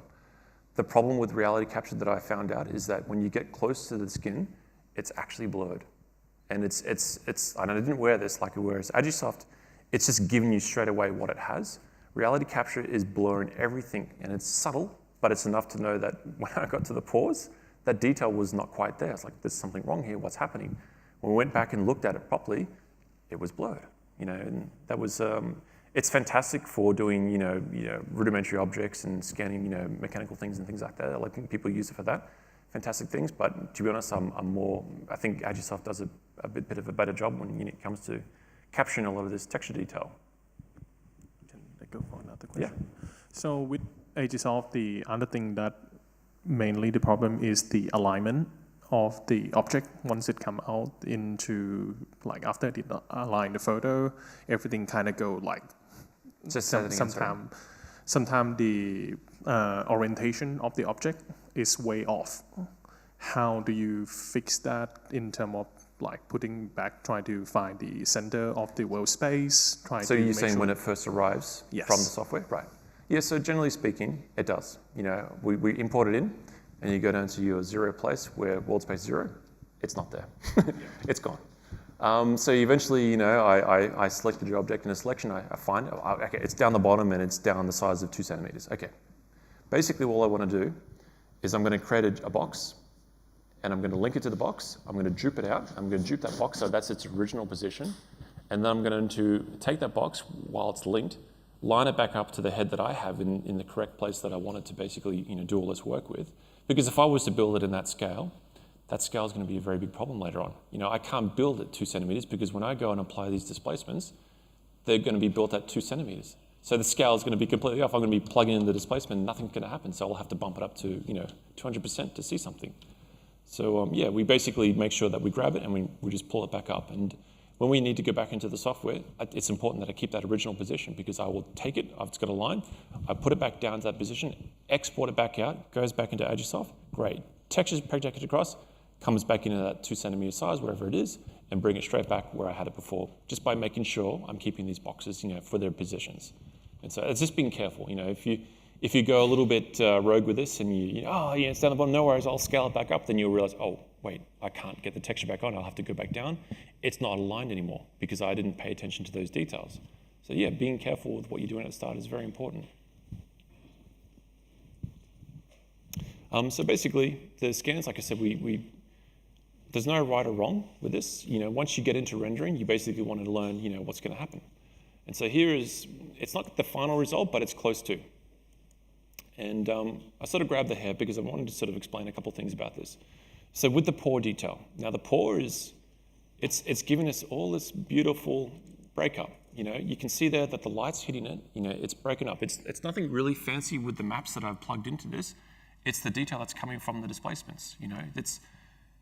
The problem with reality capture that I found out is that when you get close to the skin, it's actually blurred, and it's. And I didn't wear this like it wears Agisoft. It's just giving you straight away what it has. Reality capture is blurring everything, and it's subtle, but it's enough to know that when I got to the pores, that detail was not quite there. It's like there's something wrong here. What's happening? When we went back and looked at it properly, it was blurred, and that was, it's fantastic for doing, rudimentary objects and scanning, mechanical things and things like that. I think people use it for that. Fantastic things, but to be honest, I think Agisoft does a bit of a better job when it comes to capturing a lot of this texture detail.
Can I go for another question? Yeah. So with Agisoft, the other thing that mainly the problem is the alignment of the object once it come out into, like after it align the photo, everything kind of go like, sometimes the orientation of the object is way off. How do you fix that in terms of like putting back, trying to find the center of the world space?
So you're saying when it first arrives from the software? Right. Yeah, so generally speaking, it does. We import it in, and you go down to your 0 place where world space 0, it's not there. It's gone. So eventually, I selected your object in a selection, I find it. Okay, it's down the bottom and it's down the size of 2 centimeters. Okay. Basically, all I want to do is I'm going to create a box, and I'm going to link it to the box. I'm going to dupe it out. I'm going to dupe that box so that's its original position. And then I'm going to take that box while it's linked, line it back up to the head that I have in the correct place that I wanted to basically do all this work with. Because if I was to build it in that scale is going to be a very big problem later on. I can't build at 2 centimeters because when I go and apply these displacements, they're going to be built at 2 centimeters. So the scale is going to be completely off. I'm going to be plugging in the displacement, nothing's going to happen. So I'll have to bump it up to 200% to see something. So yeah, we basically make sure that we grab it and we just pull it back up. And when we need to go back into the software, it's important that I keep that original position because I will take it, it's got a line, I put it back down to that position, export it back out, goes back into Agisoft, great. Textures projected across, comes back into that 2 centimeter size, wherever it is, and bring it straight back where I had it before, just by making sure I'm keeping these boxes, for their positions. And so it's just being careful, if you go a little bit rogue with this and it's down the bottom, no worries, I'll scale it back up, then you'll realize, oh, wait, I can't get the texture back on, I'll have to go back down. It's not aligned anymore because I didn't pay attention to those details. So yeah, being careful with what you're doing at the start is very important. So basically, the scans, like I said, there's no right or wrong with this. Once you get into rendering, you basically want to learn, what's going to happen. And so here it's not the final result, but it's close to. And I sort of grabbed the hair because I wanted to sort of explain a couple things about this. So with the pore detail, now the pore it's giving us all this beautiful breakup. You can see there that the light's hitting it. It's broken up. It's nothing really fancy with the maps that I've plugged into this. It's the detail that's coming from the displacements. It's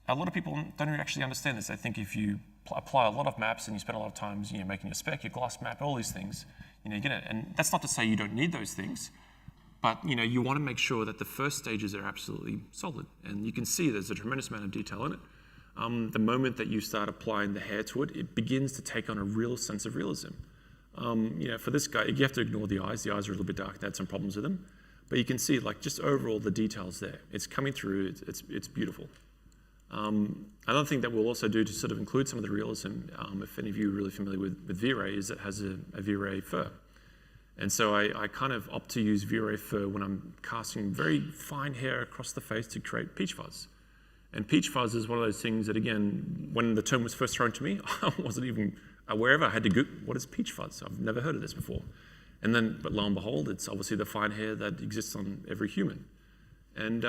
a lot of people don't actually understand this. I think if you apply a lot of maps and you spend a lot of time, making your spec, your gloss map, all these things, you get it. And that's not to say you don't need those things. But you want to make sure that the first stages are absolutely solid. And you can see there's a tremendous amount of detail in it. The moment that you start applying the hair to it, it begins to take on a real sense of realism. For this guy, you have to ignore the eyes. The eyes are a little bit dark. They had some problems with them. But you can see, just overall, the details there. It's coming through. It's beautiful. Another thing that we'll also do to sort of include some of the realism, if any of you are really familiar with V-Ray, is it has a V-Ray fur. And so I kind of opt to use V-Ray fur when I'm casting very fine hair across the face to create peach fuzz. And peach fuzz is one of those things that, again, when the term was first thrown to me, I wasn't even aware of it. I had to Google, what is peach fuzz? I've never heard of this before. But lo and behold, it's obviously the fine hair that exists on every human. And,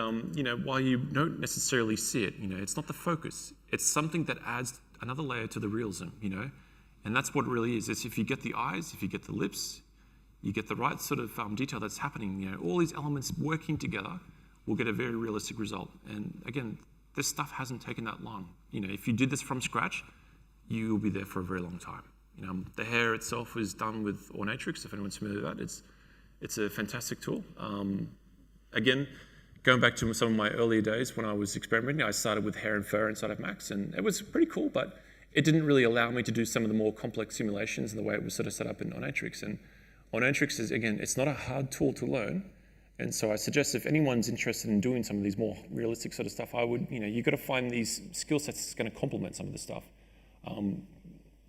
while you don't necessarily see it, it's not the focus. It's something that adds another layer to the realism, And that's what it really is. It's if you get the eyes, if you get the lips, you get the right sort of detail that's happening, all these elements working together will get a very realistic result. And again, this stuff hasn't taken that long. If you did this from scratch, you will be there for a very long time. The hair itself is done with Ornatrix, if anyone's familiar with that. It's a fantastic tool. Again, going back to some of my earlier days when I was experimenting, I started with hair and fur inside of Max, and it was pretty cool, but it didn't really allow me to do some of the more complex simulations and the way it was sort of set up in Ornatrix. And Ornatrix is, again, it's not a hard tool to learn. And so I suggest if anyone's interested in doing some of these more realistic sort of stuff, I would, you've got to find these skill sets that's going to complement some of this stuff.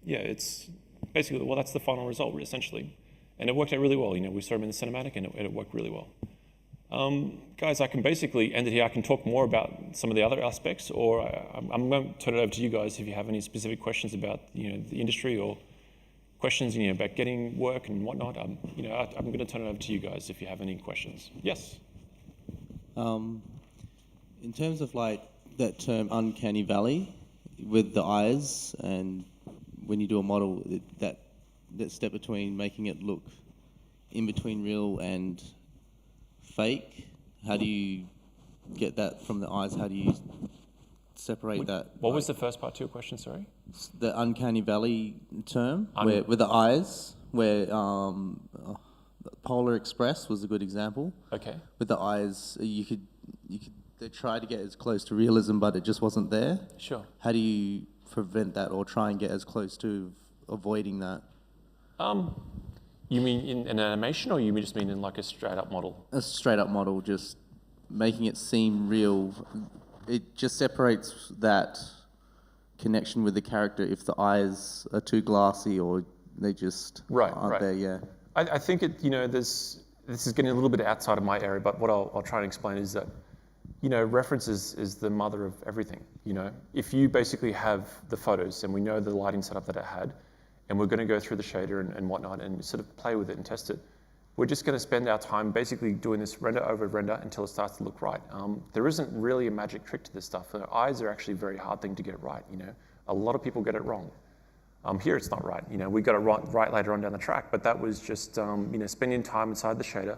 It's basically, well, that's the final result, essentially. And it worked out really well. We saw them in the cinematic, and it worked really well. Guys, I can basically end it here. I can talk more about some of the other aspects, or I'm going to turn it over to you guys if you have any specific questions about, the industry or questions, about getting work and whatnot. I'm going to turn it over to you guys if you have any questions. Yes?
In terms of that term uncanny valley with the eyes, and when you do a model, that step between making it look in between real and fake, how do you get that from the eyes? How do you separate that?
What was the first part to your question, sorry?
The uncanny valley term, where with the eyes, where Polar Express was a good example.
Okay.
With the eyes, they tried to get as close to realism, but it just wasn't there.
Sure.
How do you prevent that, or try and get as close to avoiding that?
You mean in an animation, or you just mean in a straight up model?
A straight up model, just making it seem real. It just separates that connection with the character if the eyes are too glassy or they just aren't there. Yeah.
I think this is getting a little bit outside of my area, but what I'll try and explain is that reference is the mother of everything. If you basically have the photos and we know the lighting setup that it had, and we're going to go through the shader and whatnot and sort of play with it and test it, we're just going to spend our time basically doing this render over render until it starts to look right. There isn't really a magic trick to this stuff. Eyes are actually a very hard thing to get right. A lot of people get it wrong. Here it's not right. We got it right later on down the track, but that was just spending time inside the shader,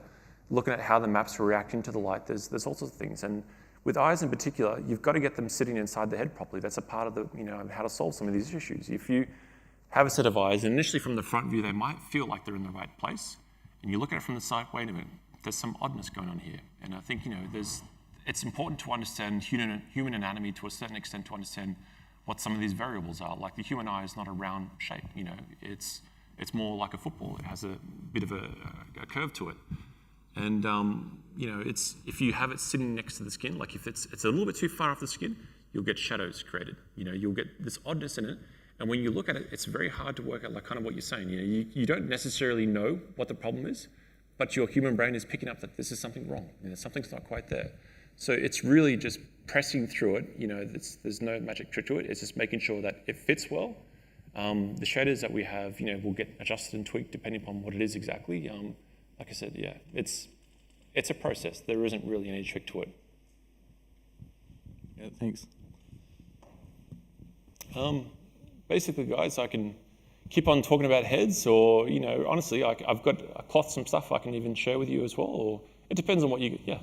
looking at how the maps were reacting to the light. There's all sorts of things, and with eyes in particular, you've got to get them sitting inside the head properly. That's a part of the how to solve some of these issues. If you have a set of eyes, and initially from the front view, they might feel like they're in the right place, and you look at it from the side. Wait a minute, there's some oddness going on here, and I think it's important to understand human anatomy to a certain extent to understand what some of these variables are. Like the human eye is not a round shape. It's more like a football. It has a bit of a curve to it. And it's if you have it sitting next to the skin, like if it's a little bit too far off the skin, you'll get shadows created. You'll get this oddness in it. And when you look at it, it's very hard to work out like kind of what you're saying. You don't necessarily know what the problem is, but your human brain is picking up that this is something wrong. Something's not quite there. So it's really just pressing through it. There's no magic trick to it. It's just making sure that it fits well. The shaders that we have, will get adjusted and tweaked depending upon what it is exactly. Like I said, yeah, it's a process. There isn't really any trick to it.
Yeah, thanks.
Basically, guys, I can keep on talking about heads, or honestly, I've got some stuff I can even share with you as well. Or it depends on what you. Yeah.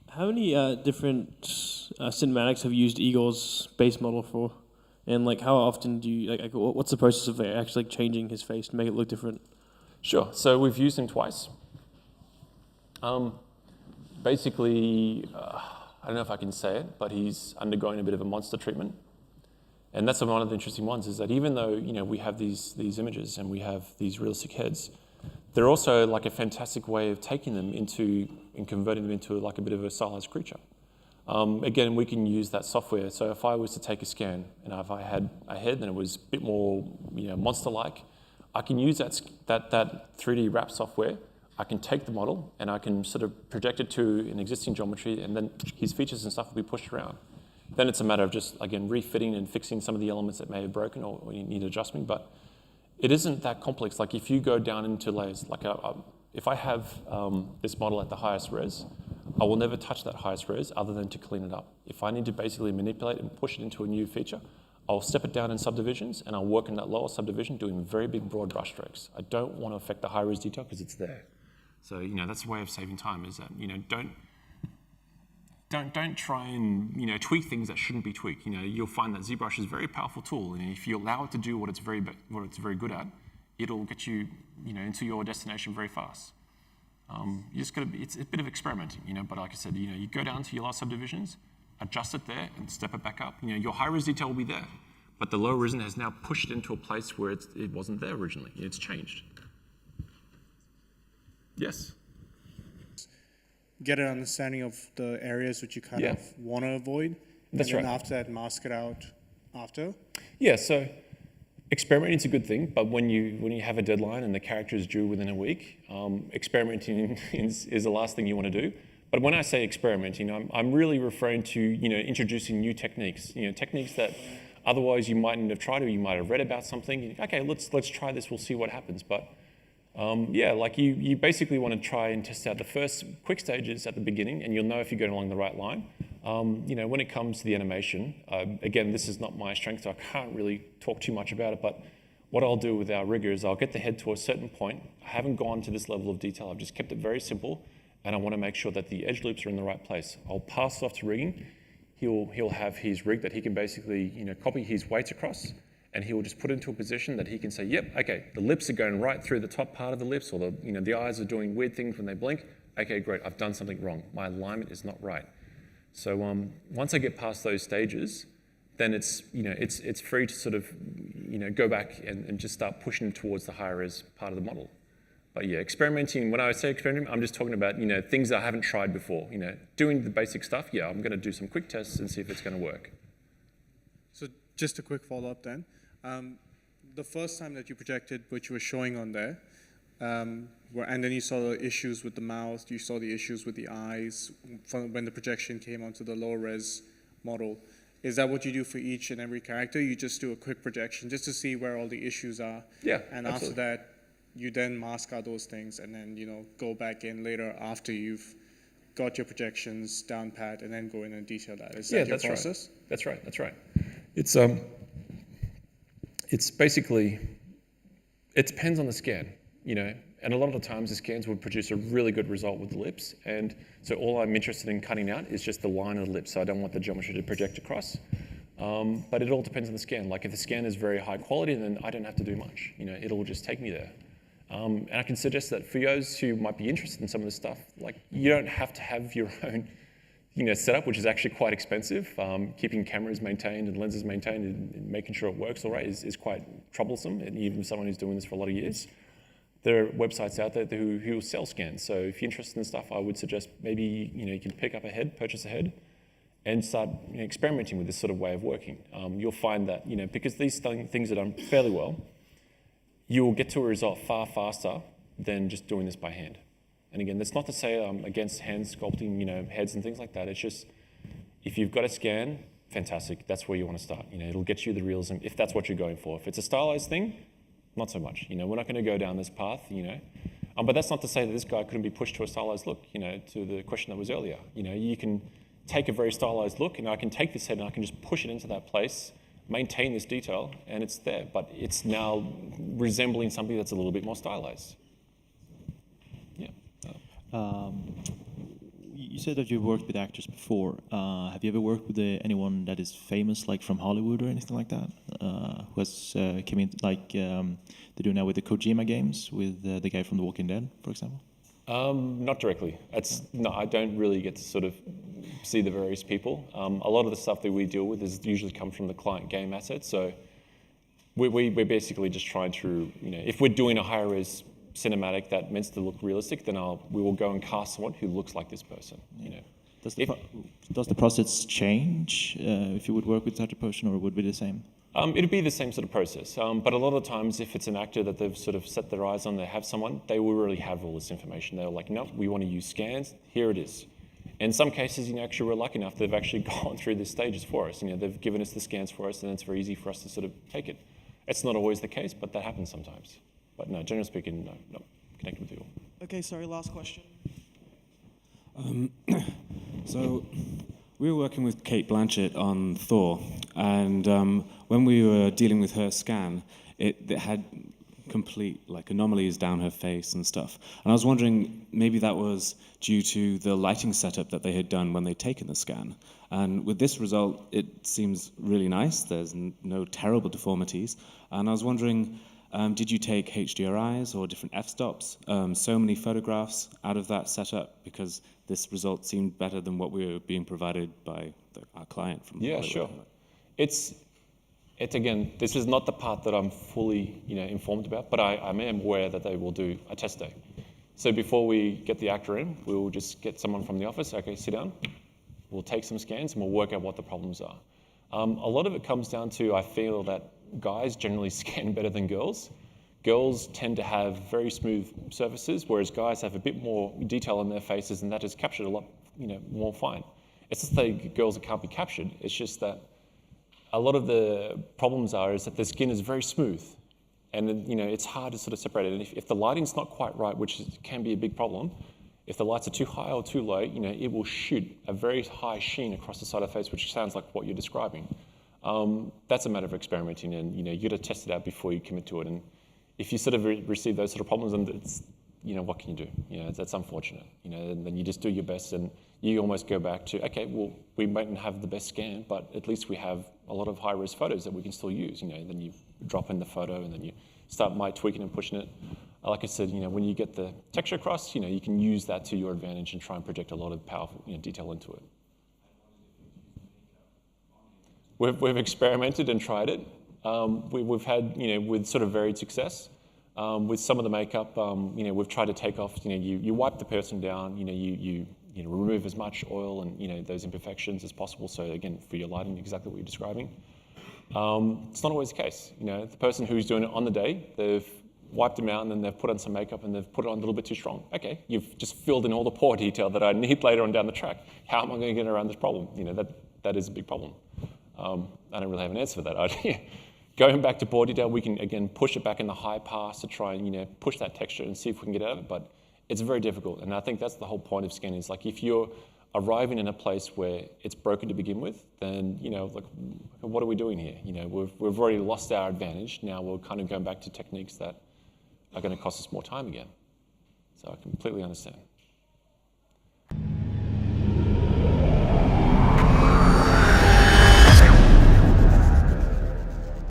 How many different cinematics have you used Igor's base model for? And how often do you what's the process of actually changing his face to make it look different?
Sure. So we've used him twice. Basically, I don't know if I can say it, but he's undergoing a bit of a monster treatment. And that's one of the interesting ones, is that even though we have these images and we have these realistic heads, they're also like a fantastic way of taking them and converting them into like a bit of a stylized creature. Again, we can use that software. So if I was to take a scan and if I had a head and it was a bit more monster-like, I can use that 3D wrap software. I can take the model and I can sort of project it to an existing geometry, and then his features and stuff will be pushed around. Then it's a matter of just, again, refitting and fixing some of the elements that may have broken or need adjustment. But it isn't that complex. Like if you go down into layers, like if I have this model at the highest res, I will never touch that highest res other than to clean it up. If I need to basically manipulate and push it into a new feature, I'll step it down in subdivisions and I'll work in that lower subdivision doing very big broad brush strokes. I don't want to affect the high res detail because it's there. So that's a way of saving time, is that don't try and tweak things that shouldn't be tweaked. You'll find that ZBrush is a very powerful tool, and if you allow it to do what it's very good at, it'll get you into your destination very fast. You just got to it's a bit of experimenting, But like I said, you go down to your last subdivisions, adjust it there, and step it back up. Your high res detail will be there, but the low res has now pushed it into a place where it wasn't there originally. It's changed. Yes.
Get an understanding of the areas which you kind of want to avoid.
That's
and then
right.
after that, mask it out after.
Yeah, so experimenting is a good thing, but when you have a deadline and the character is due within a week, experimenting is the last thing you want to do. But when I say experimenting, I'm really referring to introducing new techniques, techniques that otherwise you mightn't have tried, or you might have read about something. Okay, let's try this. We'll see what happens. But you basically want to try and test out the first quick stages at the beginning, and you'll know if you're going along the right line. When it comes to the animation, again, this is not my strength, so I can't really talk too much about it, but what I'll do with our rigger is I'll get the head to a certain point. I haven't gone to this level of detail. I've just kept it very simple, and I want to make sure that the edge loops are in the right place. I'll pass it off to rigging. He'll have his rig that he can basically copy his weights across, and he will just put it into a position that he can say, yep, okay, the lips are going right through the top part of the lips, or the eyes are doing weird things when they blink. Okay, great, I've done something wrong. My alignment is not right. So once I get past those stages, then it's free to sort of go back and just start pushing towards the higher res part of the model. But yeah, experimenting, when I say experimenting, I'm just talking about things I haven't tried before. Doing the basic stuff, yeah, I'm going to do some quick tests and see if it's going to work.
So just a quick follow-up then. The first time that you projected, which you were showing on there, and then you saw the issues with the mouth, you saw the issues with the eyes when the projection came onto the low res model. Is that what you do for each and every character? You just do a quick projection just to see where all the issues are?
Yeah,
and
absolutely.
After that, you then mask out those things and then go back in later after you've got your projections down pat and then go in and detail that. Is that your process?
Right. That's right. It's it's basically, it depends on the scan, you know, and a lot of the times the scans would produce a really good result with the lips, and so all I'm interested in cutting out is just the line of the lips, so I don't want the geometry to project across. But it all depends on the scan. Like if the scan is very high quality, then I don't have to do much, you know, it'll just take me there. And I can suggest that for those who might be interested in some of this stuff, like you don't have to have your own, you know, setup, which is actually quite expensive. Keeping cameras maintained and lenses maintained and making sure it works all right is quite troublesome, and even someone who's doing this for a lot of years. There are websites out there who sell scans, so if you're interested in stuff, I would suggest maybe, you know, you can pick up a head, purchase a head, and start, you know, experimenting with this sort of way of working. You'll find that, you know, because these things are done fairly well, you'll get to a result far faster than just doing this by hand. And again, that's not to say I'm against hand sculpting, you know, heads and things like that. It's just, if you've got a scan, fantastic, that's where you want to start. You know, it'll get you the realism if that's what you're going for. If it's a stylized thing, not so much. You know, we're not going to go down this path, you know. But that's not to say that this guy couldn't be pushed to a stylized look, you know, to the question that was earlier. You know, you can take a very stylized look, and I can take this head and I can just push it into that place, maintain this detail, and it's there. But it's now resembling something that's a little bit more stylized. Yeah.
You said that you've worked with actors before. Have you ever worked with anyone that is famous, like from Hollywood or anything like that, who has come in, like they do now with the Kojima games, with the guy from The Walking Dead, for example?
Not directly. No, I don't really get to sort of see the various people. A lot of the stuff that we deal with is usually come from the client game assets. So we're basically just trying to, you know, if we're doing a higher res cinematic that meant to look realistic, then we will go and cast someone who looks like this person. You know.
Does the process change if you would work with such a person, or would it be the same?
It'd be the same sort of process, but a lot of times if it's an actor that they've sort of set their eyes on, they have someone, they will really have all this information. They're like, no, we want to use scans, here it is. In some cases, you know, actually we're lucky enough, they've actually gone through these stages for us. You know, they've given us the scans for us, and it's very easy for us to sort of take it. It's not always the case, but that happens sometimes. But no, generally speaking, no, connect with people.
Okay, sorry, last question.
So we were working with Kate Blanchett on Thor, and when we were dealing with her scan, it had complete like anomalies down her face and stuff. And I was wondering, maybe that was due to the lighting setup that they had done when they'd taken the scan. And with this result, it seems really nice. There's no terrible deformities. And I was wondering, did you take HDRIs or different f-stops, so many photographs out of that setup, because this result seemed better than what we were being provided by our client from Hollywood?
Sure. It's again, this is not the part that I'm fully, you know, informed about, but I am aware that they will do a test day. So before we get the actor in, we'll just get someone from the office. Okay, sit down. We'll take some scans and we'll work out what the problems are. A lot of it comes down to, I feel that guys generally scan better than girls. Girls tend to have very smooth surfaces, whereas guys have a bit more detail on their faces, and that is captured a lot, you know, more fine. It's not that girls that can't be captured. It's just that a lot of the problems is that the skin is very smooth, and you know, it's hard to sort of separate it. And if the lighting's not quite right, which can be a big problem, if the lights are too high or too low, you know, it will shoot a very high sheen across the side of the face, which sounds like what you're describing. That's a matter of experimenting, and you know, you got to test it out before you commit to it. And if you sort of receive those sort of problems, then it's, you know, what can you do? You know, that's unfortunate. You know, and then you just do your best, and you almost go back to, okay, well, we mightn't have the best scan, but at least we have a lot of high-res photos that we can still use. You know, then you drop in the photo, and then you start tweaking and pushing it. Like I said, you know, when you get the texture across, you know, you can use that to your advantage and try and project a lot of powerful, you know, detail into it. We've experimented and tried it. We've had, you know, with sort of varied success. With some of the makeup, you know, we've tried to take off, you know, you wipe the person down, you know, you remove as much oil and, you know, those imperfections as possible. So again, for your lighting, exactly what you're describing. It's not always the case. You know, the person who's doing it on the day, they've wiped them out and then they've put on some makeup and they've put it on a little bit too strong. Okay, you've just filled in all the pore detail that I need later on down the track. How am I going to get around this problem? You know, that is a big problem. I don't really have an answer for that idea. Going back to pore detail, we can, again, push it back in the high pass to try and, you know, push that texture and see if we can get out of it, but it's very difficult. And I think that's the whole point of scanning. It's like if you're arriving in a place where it's broken to begin with, then, you know, like, what are we doing here? You know, we've already lost our advantage. Now we're kind of going back to techniques that are going to cost us more time again. So I completely understand.